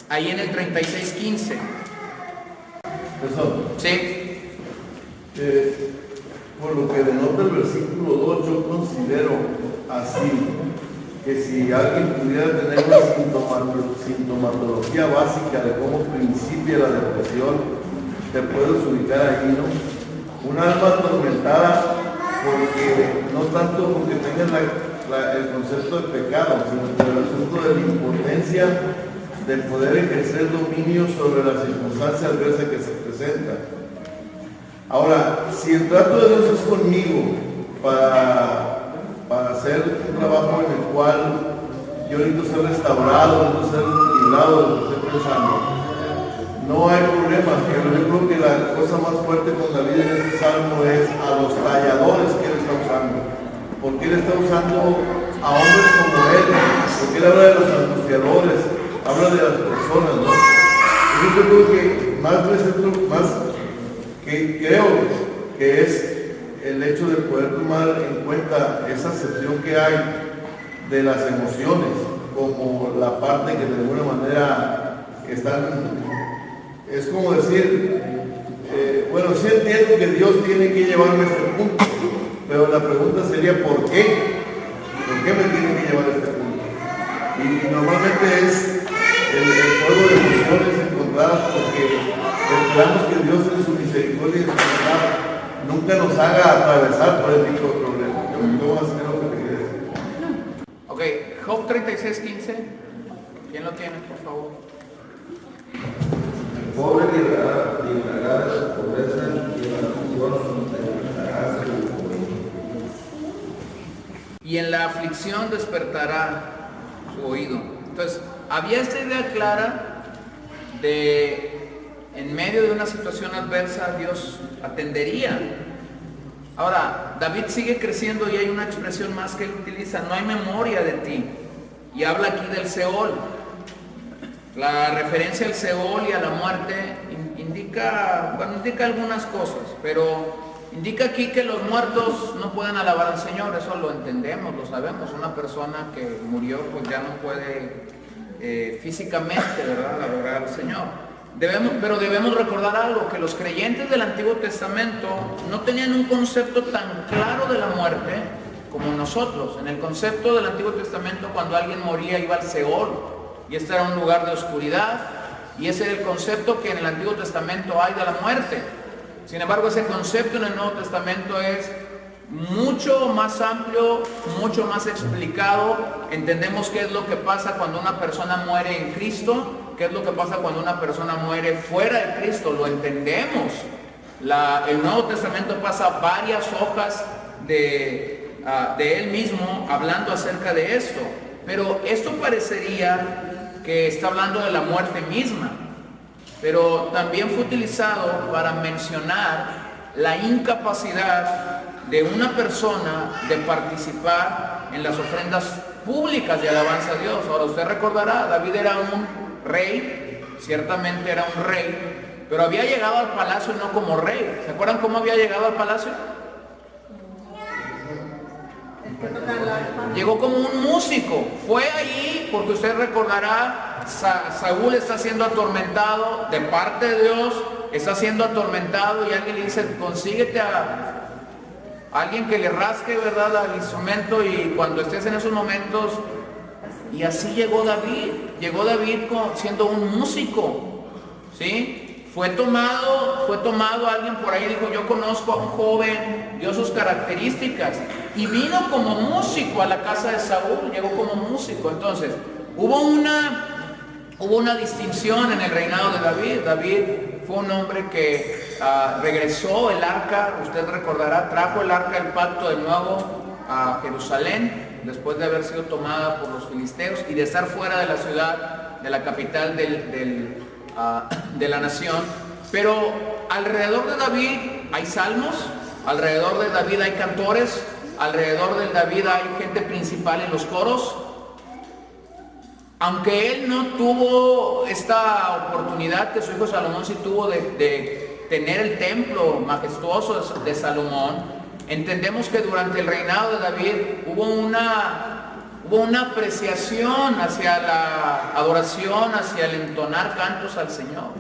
ahí en el 36:15. Eso. Sí. Por lo que denota el versículo 2, yo considero así, que si alguien pudiera tener una sintomatología básica de cómo principia la depresión, te puedes ubicar ahí, ¿no? Un alma atormentada, porque no tanto porque tengas el concepto de pecado, sino por el asunto de la impotencia de poder ejercer dominio sobre la circunstancia adversa que se presenta. Ahora, si el trato de Dios es conmigo para hacer un trabajo en el cual yo necesito ser restaurado, necesito ser librado de lo que estoy pensando, no hay problema. Pero yo creo que la cosa más fuerte con David en este salmo es a los talladores que él está usando. Porque él está usando a hombres como él, porque él habla de los angustiadores, habla de las personas, ¿no? Yo creo que creo que es el hecho de poder tomar en cuenta esa acepción que hay de las emociones como la parte que de alguna manera es como decir, bueno, sí entiendo que Dios tiene que llevarme a este punto, pero la pregunta sería ¿por qué? ¿Por qué me tiene que llevar a este punto? Y normalmente es el juego de emociones encontradas porque esperamos que Dios en su misericordia y en su bondad nunca nos haga atravesar por el tipo de problema. Yo voy a hacer lo que te quieres decir. Ok, Job 36:15. ¿Quién lo tiene, por favor? El pobre librará de su pobreza y de la aflicción despertará su oído. Y en la aflicción despertará su oído. Entonces, había esta idea clara de, en medio de una situación adversa, Dios atendería. Ahora, David sigue creciendo y hay una expresión más que él utiliza: no hay memoria de ti. Y habla aquí del Seol. La referencia al Seol y a la muerte indica algunas cosas, pero indica aquí que los muertos no pueden alabar al Señor. Eso lo entendemos, lo sabemos. Una persona que murió pues ya no puede físicamente, ¿verdad?, adorar al Señor. Pero debemos recordar algo, que los creyentes del Antiguo Testamento no tenían un concepto tan claro de la muerte como nosotros. En el concepto del Antiguo Testamento, cuando alguien moría iba al Seol, y este era un lugar de oscuridad, y ese es el concepto que en el Antiguo Testamento hay de la muerte. Sin embargo, ese concepto en el Nuevo Testamento es mucho más amplio, mucho más explicado. Entendemos qué es lo que pasa cuando una persona muere en Cristo, qué es lo que pasa cuando una persona muere fuera de Cristo, lo entendemos. El Nuevo Testamento pasa varias hojas de él mismo hablando acerca de esto, pero esto parecería que está hablando de la muerte misma, pero también fue utilizado para mencionar la incapacidad de una persona de participar en las ofrendas públicas de alabanza a Dios. Ahora, usted recordará, David era un rey, ciertamente era un rey, pero había llegado al palacio no como rey. ¿Se acuerdan cómo había llegado al palacio? Llegó como un músico. Fue allí porque usted recordará, Saúl está siendo atormentado de parte de Dios, está siendo atormentado y alguien le dice: consíguete a alguien que le rasque, ¿verdad?, al instrumento, y cuando estés en esos momentos. Y así llegó David siendo un músico, ¿sí? Fue tomado alguien por ahí, dijo: yo conozco a un joven, dio sus características, y vino como músico a la casa de Saúl, llegó como músico. Entonces, hubo una distinción en el reinado de David. David fue un hombre que regresó el arca, usted recordará, trajo el arca del pacto de nuevo a Jerusalén, después de haber sido tomada por los filisteos y de estar fuera de la ciudad, de la capital de la nación. Pero alrededor de David hay salmos, alrededor de David hay cantores, alrededor de David hay gente principal en los coros. Aunque él no tuvo esta oportunidad que su hijo Salomón sí tuvo de tener el templo majestuoso de Salomón, entendemos que durante el reinado de David hubo una apreciación hacia la adoración, hacia el entonar cantos al Señor.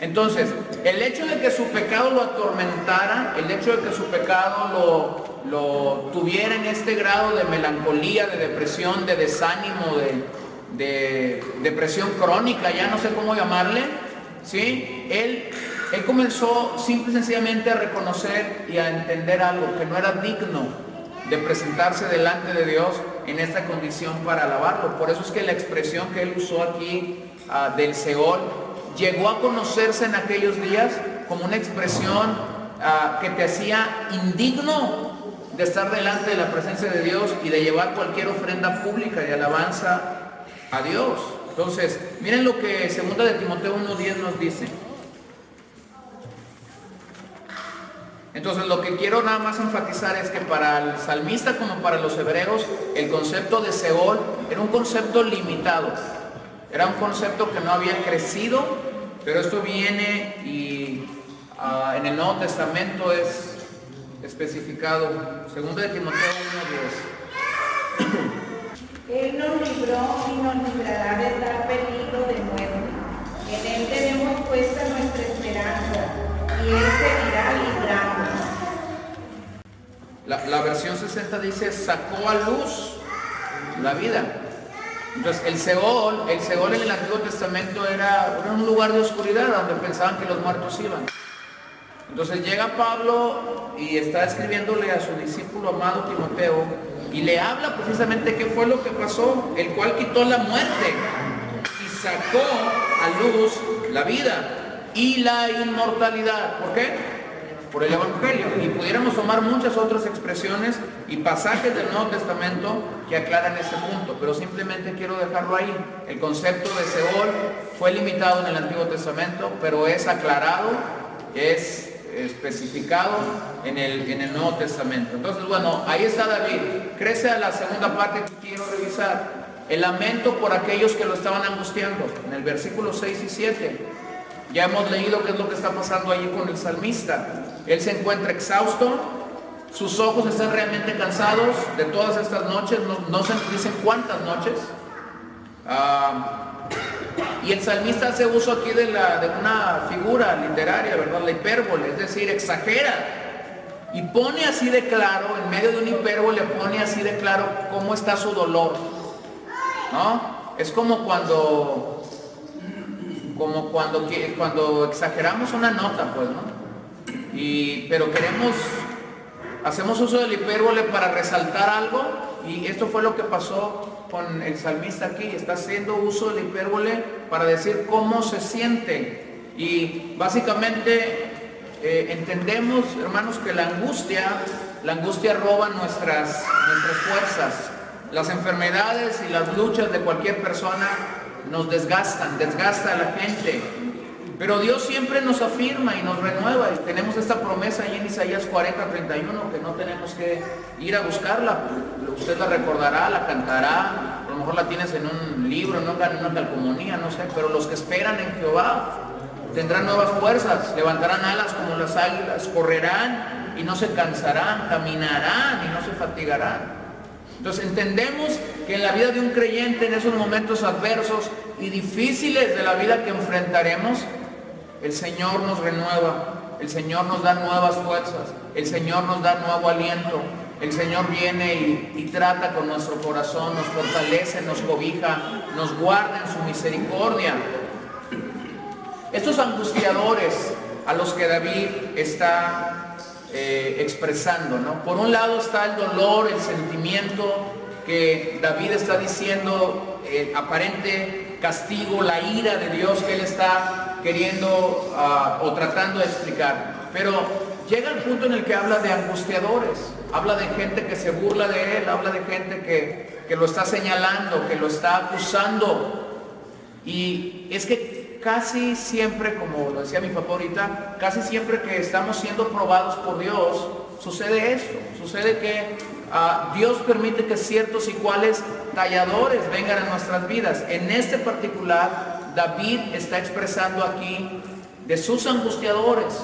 Entonces, el hecho de que su pecado lo atormentara, el hecho de que su pecado lo tuviera en este grado de melancolía, de depresión, de desánimo, de depresión crónica, ya no sé cómo llamarle, ¿sí? Él comenzó simple y sencillamente a reconocer y a entender algo, que no era digno de presentarse delante de Dios en esta condición para alabarlo. Por eso es que la expresión que él usó aquí del Seol llegó a conocerse en aquellos días como una expresión que te hacía indigno de estar delante de la presencia de Dios y de llevar cualquier ofrenda pública de alabanza a Dios. Entonces, miren lo que 2 de Timoteo 1:10 nos dice. Entonces, lo que quiero nada más enfatizar es que para el salmista como para los hebreos, el concepto de Seol era un concepto limitado. Era un concepto que no había crecido, pero esto viene y en el Nuevo Testamento es especificado. 2 de Timoteo 1:10. Él nos libró y nos librará de tal peligro de muerte. En Él tenemos puesta nuestra esperanza y Él seguirá librándonos. La versión 60 dice: sacó a luz la vida. Entonces el Seol en el Antiguo Testamento era un lugar de oscuridad donde pensaban que los muertos iban. Entonces llega Pablo y está escribiéndole a su discípulo amado Timoteo y le habla precisamente qué fue lo que pasó, el cual quitó la muerte y sacó a luz la vida y la inmortalidad. ¿Por qué? Por el Evangelio. Y pudiéramos tomar muchas otras expresiones y pasajes del Nuevo Testamento que aclaran ese punto, pero simplemente quiero dejarlo ahí. El concepto de Seol fue limitado en el Antiguo Testamento, pero es aclarado, es especificado en el Nuevo Testamento. Entonces, bueno, ahí está David. Crece a la segunda parte que quiero revisar. El lamento por aquellos que lo estaban angustiando, en el versículo 6 y 7. Ya hemos leído qué es lo que está pasando allí con el salmista. Él se encuentra exhausto, sus ojos están realmente cansados de todas estas noches, no se dicen cuántas noches. Y el salmista hace uso aquí de una figura literaria, ¿verdad? La hipérbole, es decir, exagera. Y pone así de claro, en medio de una hipérbole, pone así de claro cómo está su dolor, ¿no? Es como cuando exageramos una nota, pues, ¿no? Pero hacemos uso del hipérbole para resaltar algo, y esto fue lo que pasó con el salmista aquí. Está haciendo uso del hipérbole para decir cómo se siente. Y básicamente entendemos, hermanos, que la angustia roba nuestras fuerzas. Las enfermedades y las luchas de cualquier persona nos desgasta a la gente, pero Dios siempre nos afirma y nos renueva, y tenemos esta promesa ahí en Isaías 40:31, que no tenemos que ir a buscarla. Usted la recordará, la cantará, a lo mejor la tienes en un libro, en una calcomanía, no sé, pero los que esperan en Jehová tendrán nuevas fuerzas, levantarán alas como las águilas, correrán y no se cansarán, caminarán y no se fatigarán. Entonces entendemos que en la vida de un creyente, en esos momentos adversos y difíciles de la vida que enfrentaremos, el Señor nos renueva, el Señor nos da nuevas fuerzas, el Señor nos da nuevo aliento, el Señor viene y trata con nuestro corazón, nos fortalece, nos cobija, nos guarda en su misericordia. Estos angustiadores a los que David está expresando, ¿no? Por un lado está el dolor, el sentimiento que David está diciendo, aparente castigo, la ira de Dios que él está queriendo o tratando de explicar. Pero llega el punto en el que habla de angustiadores, habla de gente que se burla de él, habla de gente que lo está señalando, que lo está acusando. Y es que casi siempre, como lo decía mi papá ahorita, casi siempre que estamos siendo probados por Dios, sucede esto, sucede que Dios permite que ciertos y cuales talladores vengan a nuestras vidas. En este particular, David está expresando aquí de sus angustiadores.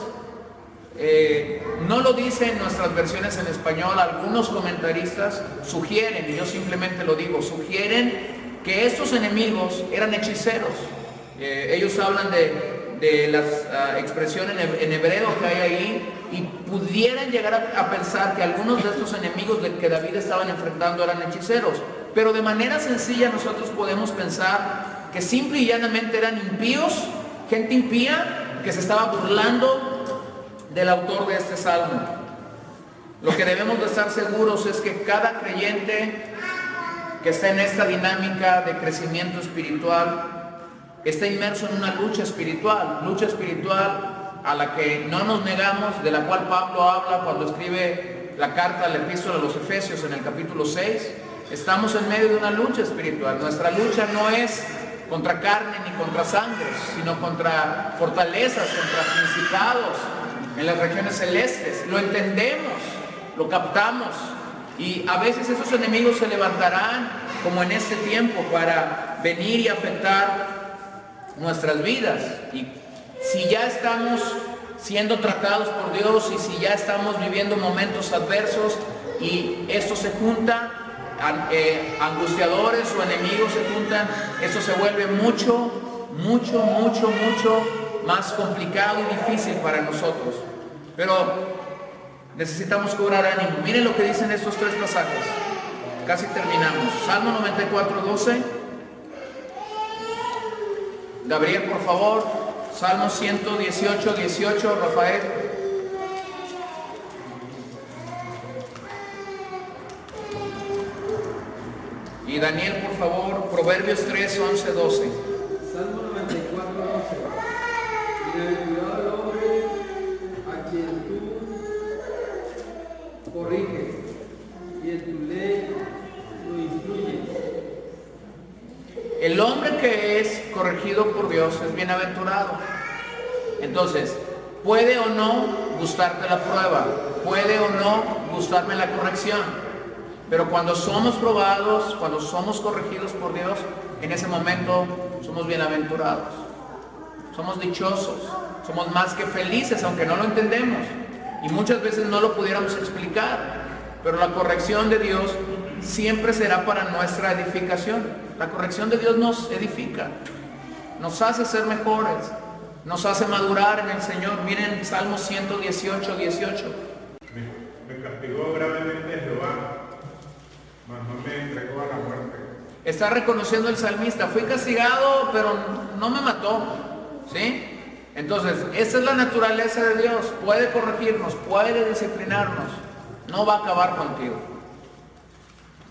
No lo dice en nuestras versiones en español, algunos comentaristas sugieren, y yo simplemente lo digo, sugieren que estos enemigos eran hechiceros. Ellos hablan de las expresiones en hebreo que hay ahí, y pudieran llegar a pensar que algunos de estos enemigos que David estaban enfrentando eran hechiceros, pero de manera sencilla nosotros podemos pensar que simple y llanamente eran impíos, gente impía que se estaba burlando del autor de este salmo. Lo que debemos de estar seguros es que cada creyente que está en esta dinámica de crecimiento espiritual está inmerso en una lucha espiritual a la que no nos negamos, de la cual Pablo habla cuando escribe la carta, la epístola a los Efesios en el capítulo 6. Estamos en medio de una lucha espiritual. Nuestra lucha no es contra carne ni contra sangre, sino contra fortalezas, contra principados en las regiones celestes. Lo entendemos, lo captamos, y a veces esos enemigos se levantarán, como en este tiempo, para venir y afectar nuestras vidas. Y si ya estamos siendo tratados por Dios, y si ya estamos viviendo momentos adversos y esto se junta, angustiadores o enemigos se juntan, esto se vuelve mucho más complicado y difícil para nosotros. Pero necesitamos cobrar ánimo. Miren lo que dicen estos tres pasajes. Casi terminamos. Salmo 94:12. Gabriel, por favor. Salmo 118:18, Rafael. Y Daniel, por favor, Proverbios 3, 11, 12. Salmo 94, 12. Bienaventurado el hombre a quien tú corriges y en tu ley lo instruyes. El hombre que es corregido por Dios es bienaventurado. Entonces, puede o no gustarte la prueba, puede o no gustarme la corrección, pero cuando somos probados, cuando somos corregidos por Dios, en ese momento somos bienaventurados, somos dichosos, somos más que felices, aunque no lo entendemos y muchas veces no lo pudiéramos explicar, pero la corrección de Dios siempre será para nuestra edificación. La corrección de Dios nos edifica, nos hace ser mejores, nos hace madurar en el Señor. Miren Salmo 118, 18. Me castigó gravemente Jehová, mas no me entregó a la muerte. Está reconociendo el salmista, fui castigado, pero no me mató, ¿sí? Entonces, esa es la naturaleza de Dios, puede corregirnos, puede disciplinarnos, no va a acabar contigo.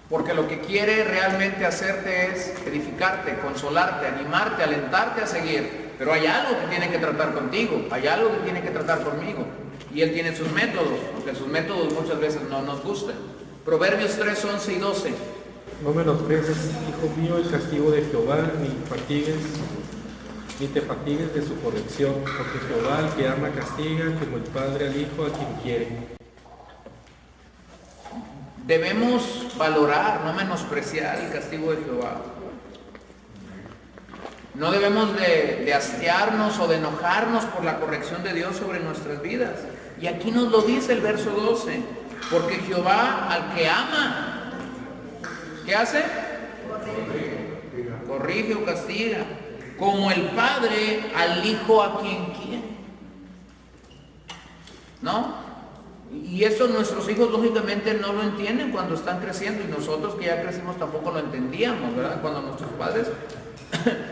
Porque lo que quiere realmente hacerte es edificarte, consolarte, animarte, alentarte a seguir. Pero hay algo que tiene que tratar contigo, hay algo que tiene que tratar conmigo. Y Él tiene sus métodos, aunque sus métodos muchas veces no nos gusten. Proverbios 3, 11 y 12. No menosprecies, hijo mío, el castigo de Jehová, ni te fatigues de su corrección, porque Jehová al que ama castiga, como el padre al hijo a quien quiere. Debemos valorar, no menospreciar el castigo de Jehová. No debemos de hastiarnos o de enojarnos por la corrección de Dios sobre nuestras vidas. Y aquí nos lo dice el verso 12. Porque Jehová al que ama, ¿qué hace? Corrige o castiga. Como el padre al hijo a quien quiere. ¿No? Y eso nuestros hijos lógicamente no lo entienden cuando están creciendo, y nosotros que ya crecimos tampoco lo entendíamos, ¿verdad? Cuando nuestros padres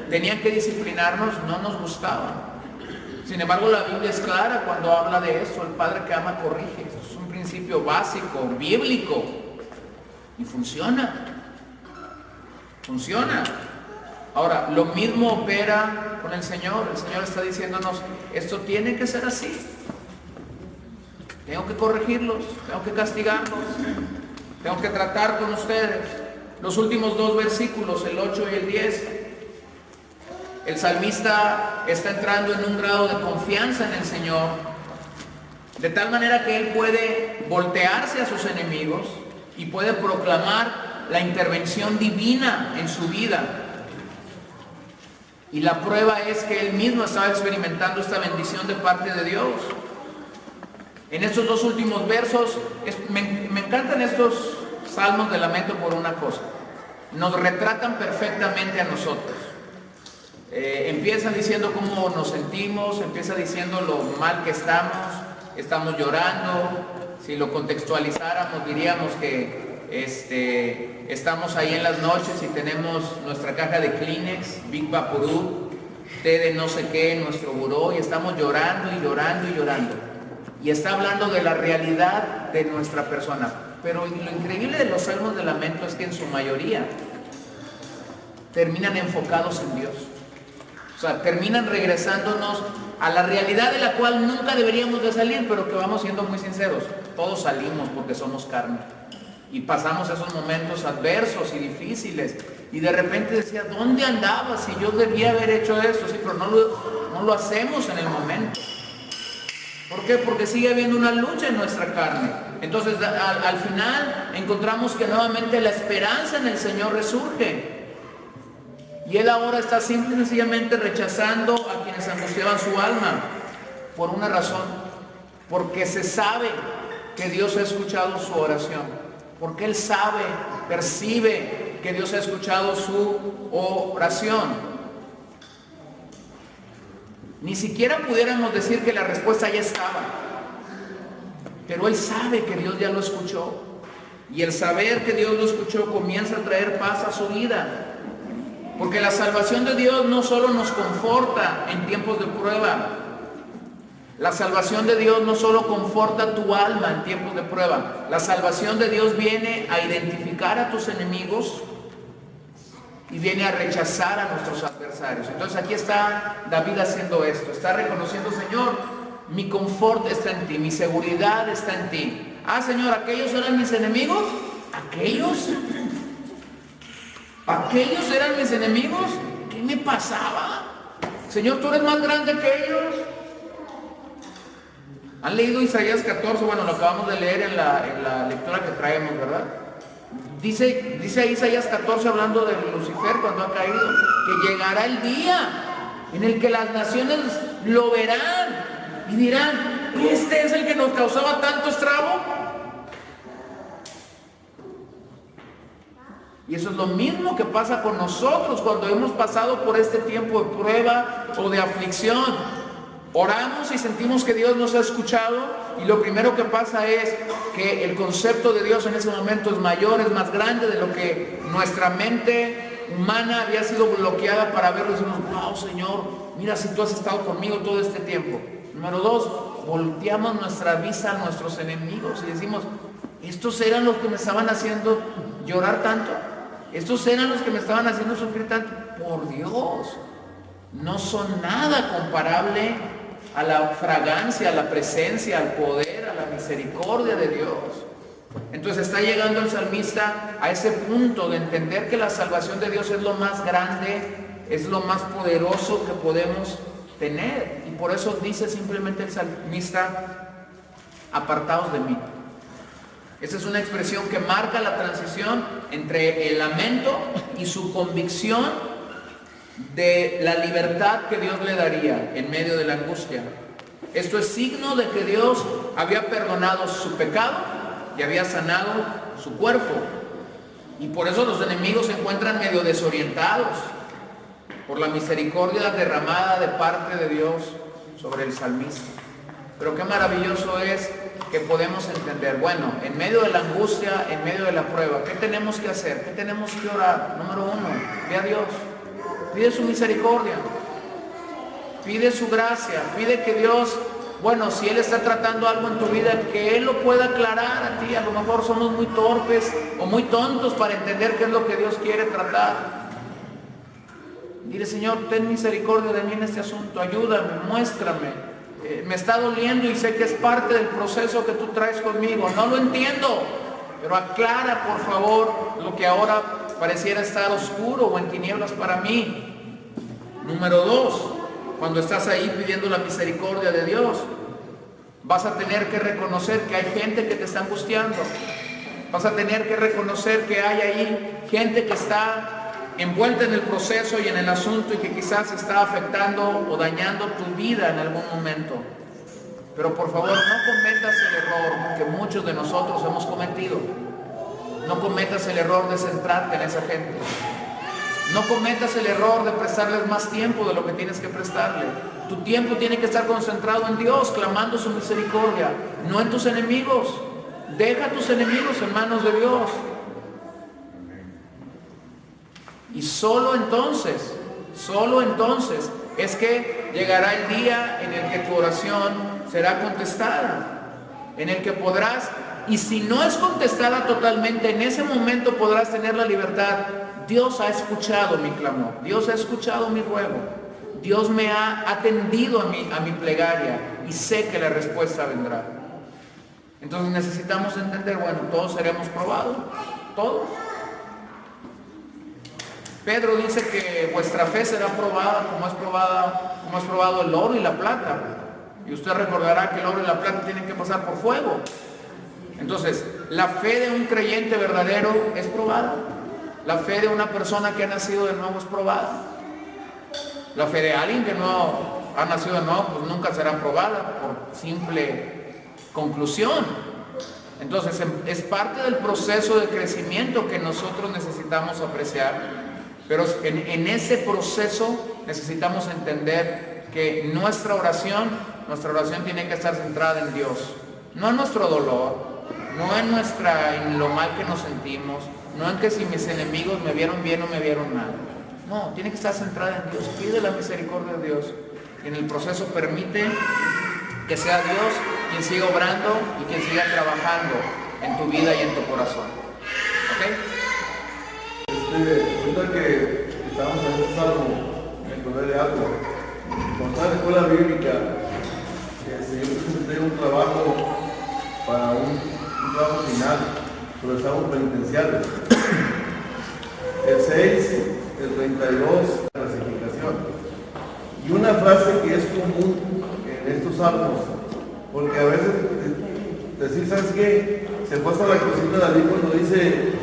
tenían que disciplinarnos, no nos gustaba. Sin embargo, la Biblia es clara cuando habla de eso: el padre que ama corrige. Es un principio básico, bíblico, y funciona. Funciona. Ahora, lo mismo opera con el Señor. El Señor está diciéndonos, esto tiene que ser así. Tengo que corregirlos, tengo que castigarlos, tengo que tratar con ustedes. Los últimos dos versículos, el 8 y el 10, el salmista está entrando en un grado de confianza en el Señor, de tal manera que él puede voltearse a sus enemigos y puede proclamar la intervención divina en su vida. Y la prueba es que él mismo estaba experimentando esta bendición de parte de Dios. En estos dos últimos versos, me encantan estos salmos de lamento por una cosa. Nos retratan perfectamente a nosotros. Empieza diciendo cómo nos sentimos, empieza diciendo lo mal que estamos llorando. Si lo contextualizáramos, diríamos que estamos ahí en las noches y tenemos nuestra caja de Kleenex, Big Vaporub, té de no sé qué en nuestro buró, y estamos llorando y llorando y llorando. Y está hablando de la realidad de nuestra persona. Pero lo increíble de los salmos de lamento es que en su mayoría terminan enfocados en Dios. O sea, terminan regresándonos a la realidad de la cual nunca deberíamos de salir, pero que vamos siendo muy sinceros. Todos salimos porque somos carne. Y pasamos esos momentos adversos y difíciles. Y de repente decía, ¿dónde andaba? Si yo debía haber hecho esto. Sí, pero no lo hacemos en el momento. ¿Por qué? Porque sigue habiendo una lucha en nuestra carne. Entonces al final encontramos que nuevamente la esperanza en el Señor resurge. Y Él ahora está simple y sencillamente rechazando a quienes angustiaban su alma. Por una razón. Porque se sabe que Dios ha escuchado su oración. Porque Él sabe, percibe que Dios ha escuchado su oración. Ni siquiera pudiéramos decir que la respuesta ya estaba. Pero Él sabe que Dios ya lo escuchó. Y el saber que Dios lo escuchó comienza a traer paz a su vida. Porque la salvación de Dios no solo nos conforta en tiempos de prueba. La salvación de Dios no solo conforta tu alma en tiempos de prueba. La salvación de Dios viene a identificar a tus enemigos y viene a rechazar a nuestros adversarios. Entonces aquí está David haciendo esto, está reconociendo: Señor, mi confort está en ti, mi seguridad está en ti. Ah, Señor, ¿aquellos eran mis enemigos? ¿Aquellos eran mis enemigos? ¿Qué me pasaba? Señor, tú eres más grande que ellos. ¿Han leído Isaías 14? Bueno, lo acabamos de leer en la lectura que traemos, ¿verdad? Dice Isaías 14, hablando de Lucifer cuando ha caído, que llegará el día en el que las naciones lo verán y dirán: ¿este es el que nos causaba tanto estrago? Y eso es lo mismo que pasa con nosotros cuando hemos pasado por este tiempo de prueba o de aflicción. Oramos y sentimos que Dios nos ha escuchado, y lo primero que pasa es que el concepto de Dios en ese momento es mayor, es más grande de lo que nuestra mente humana había sido bloqueada para verlo. Y decimos: wow, Señor, mira, si tú has estado conmigo todo este tiempo. Número 2, volteamos nuestra vista a nuestros enemigos y decimos: estos eran los que me estaban haciendo llorar tanto, estos eran los que me estaban haciendo sufrir tanto. Por Dios, no son nada comparable a la fragancia, a la presencia, al poder, a la misericordia de Dios. Entonces está llegando el salmista a ese punto de entender que la salvación de Dios es lo más grande, es lo más poderoso que podemos tener. Y por eso dice simplemente el salmista: apartaos de mí. Esa es una expresión que marca la transición entre el lamento y su convicción de la libertad que Dios le daría en medio de la angustia. Esto es signo de que Dios había perdonado su pecado y había sanado su cuerpo. Y por eso los enemigos se encuentran medio desorientados por la misericordia derramada de parte de Dios sobre el salmista. Pero qué maravilloso es que podemos entender: bueno, en medio de la angustia, en medio de la prueba, ¿qué tenemos que hacer? ¿Qué tenemos que orar? Número 1, ve a Dios. Pide su misericordia, pide su gracia, pide que Dios, bueno, si Él está tratando algo en tu vida, que Él lo pueda aclarar a ti. A lo mejor somos muy torpes o muy tontos para entender qué es lo que Dios quiere tratar. Dile: Señor, ten misericordia de mí en este asunto, ayúdame, muéstrame. Me está doliendo y sé que es parte del proceso que tú traes conmigo. No lo entiendo, pero aclara, por favor, lo que ahora pareciera estar oscuro o en tinieblas para mí. Número 2, cuando estás ahí pidiendo la misericordia de Dios, vas a tener que reconocer que hay gente que te está angustiando. Vas a tener que reconocer que hay ahí gente que está envuelta en el proceso y en el asunto, y que quizás está afectando o dañando tu vida en algún momento. Pero por favor, no cometas el error que muchos de nosotros hemos cometido. No cometas el error de centrarte en esa gente. No cometas el error de prestarles más tiempo de lo que tienes que prestarle. Tu tiempo tiene que estar concentrado en Dios, clamando su misericordia, no en tus enemigos. Deja a tus enemigos en manos de Dios. Y solo entonces es que llegará el día en el que tu oración será contestada, en el que podrás, y si no es contestada totalmente, en ese momento podrás tener la libertad. Dios ha escuchado mi clamor, Dios ha escuchado mi ruego, Dios me ha atendido a mi plegaria, y sé que la respuesta vendrá. Entonces necesitamos entender, bueno, todos seremos probados, todos. Pedro dice que vuestra fe será probada como es probado el oro y la plata. Y usted recordará que el oro y la plata tienen que pasar por fuego. Entonces, la fe de un creyente verdadero es probada. La fe de una persona que ha nacido de nuevo es probada. La fe de alguien que no ha nacido de nuevo, pues nunca será probada por simple conclusión. Entonces, es parte del proceso de crecimiento que nosotros necesitamos apreciar. Pero en ese proceso necesitamos entender que nuestra oración tiene que estar centrada en Dios, no en nuestro dolor, no en lo mal que nos sentimos, no en que si mis enemigos me vieron bien o me vieron mal. No, tiene que estar centrada en Dios. Pide la misericordia de Dios, y en el proceso permite que sea Dios quien siga obrando y quien siga trabajando en tu vida y en tu corazón. ¿Ok? Ahorita que estamos en este salmo, me acordé de algo. Cuando estaba en la escuela bíblica, yo presenté un trabajo para un trabajo final sobre salmos penitenciales. El 6, el 32, clasificación. Y una frase que es común en estos salmos, porque a veces decir, ¿sabes qué? Se fue hasta la cocina David cuando dice,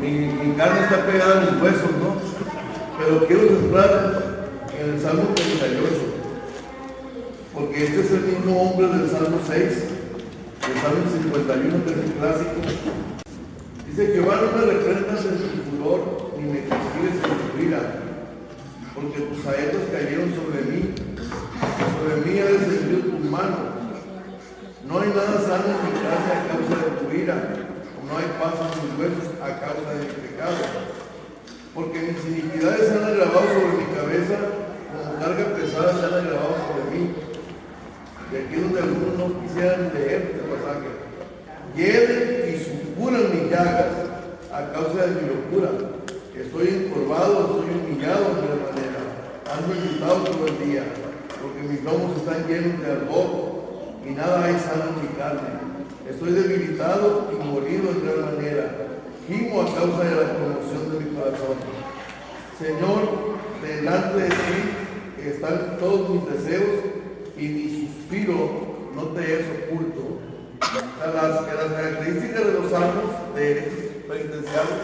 mi carne está pegada a mis huesos, ¿no? Pero quiero centrar en el Salmo 38, porque este es el mismo hombre del Salmo 6, del Salmo 51, que es el clásico. Dice, Jehová, no me reprendas en tu furor, ni me castigues en tu ira, porque tus saetas cayeron sobre mí ha descendido tu mano. No hay nada sano en mi carne a causa de tu ira, no hay paz en mis huesos a causa de mi pecado. Porque mis iniquidades se han agravado sobre mi cabeza, como carga pesada se han agravado sobre mí. De aquí donde algunos no quisieran leer este pasaje. Hieden y supuran mis llagas a causa de mi locura. Estoy encorvado, estoy humillado de la manera. Ando irritado todo el día, porque mis lomos están llenos de ardor y nada hay sano en mi carne. Estoy debilitado y morido en gran manera. Gimo a causa de la conmoción de mi corazón. Señor, delante de ti están todos mis deseos y mi suspiro no te es oculto. Las características de los salmos de estos penitenciales,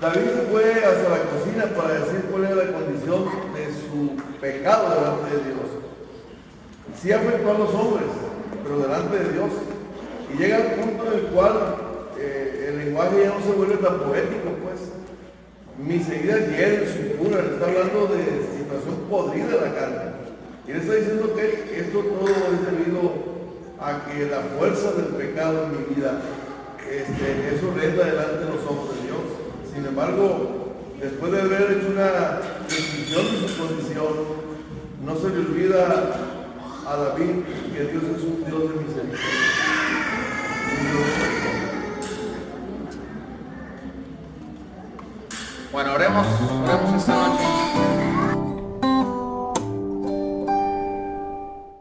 David se fue hasta la cocina para decir cuál era la condición de su pecado delante de Dios. Sí afectó a los hombres, pero delante de Dios. Y llega al punto en el cual el lenguaje ya no se vuelve tan poético, pues. Mis heridas hieren, supuran, está hablando de situación podrida de la carne. Y él está diciendo que esto todo es debido a que la fuerza del pecado en mi vida es horrenda delante de los ojos de Dios. Sin embargo, después de haber hecho una descripción de su condición, no se le olvida a David que Dios es un Dios de misericordia. Bueno, oremos esta noche.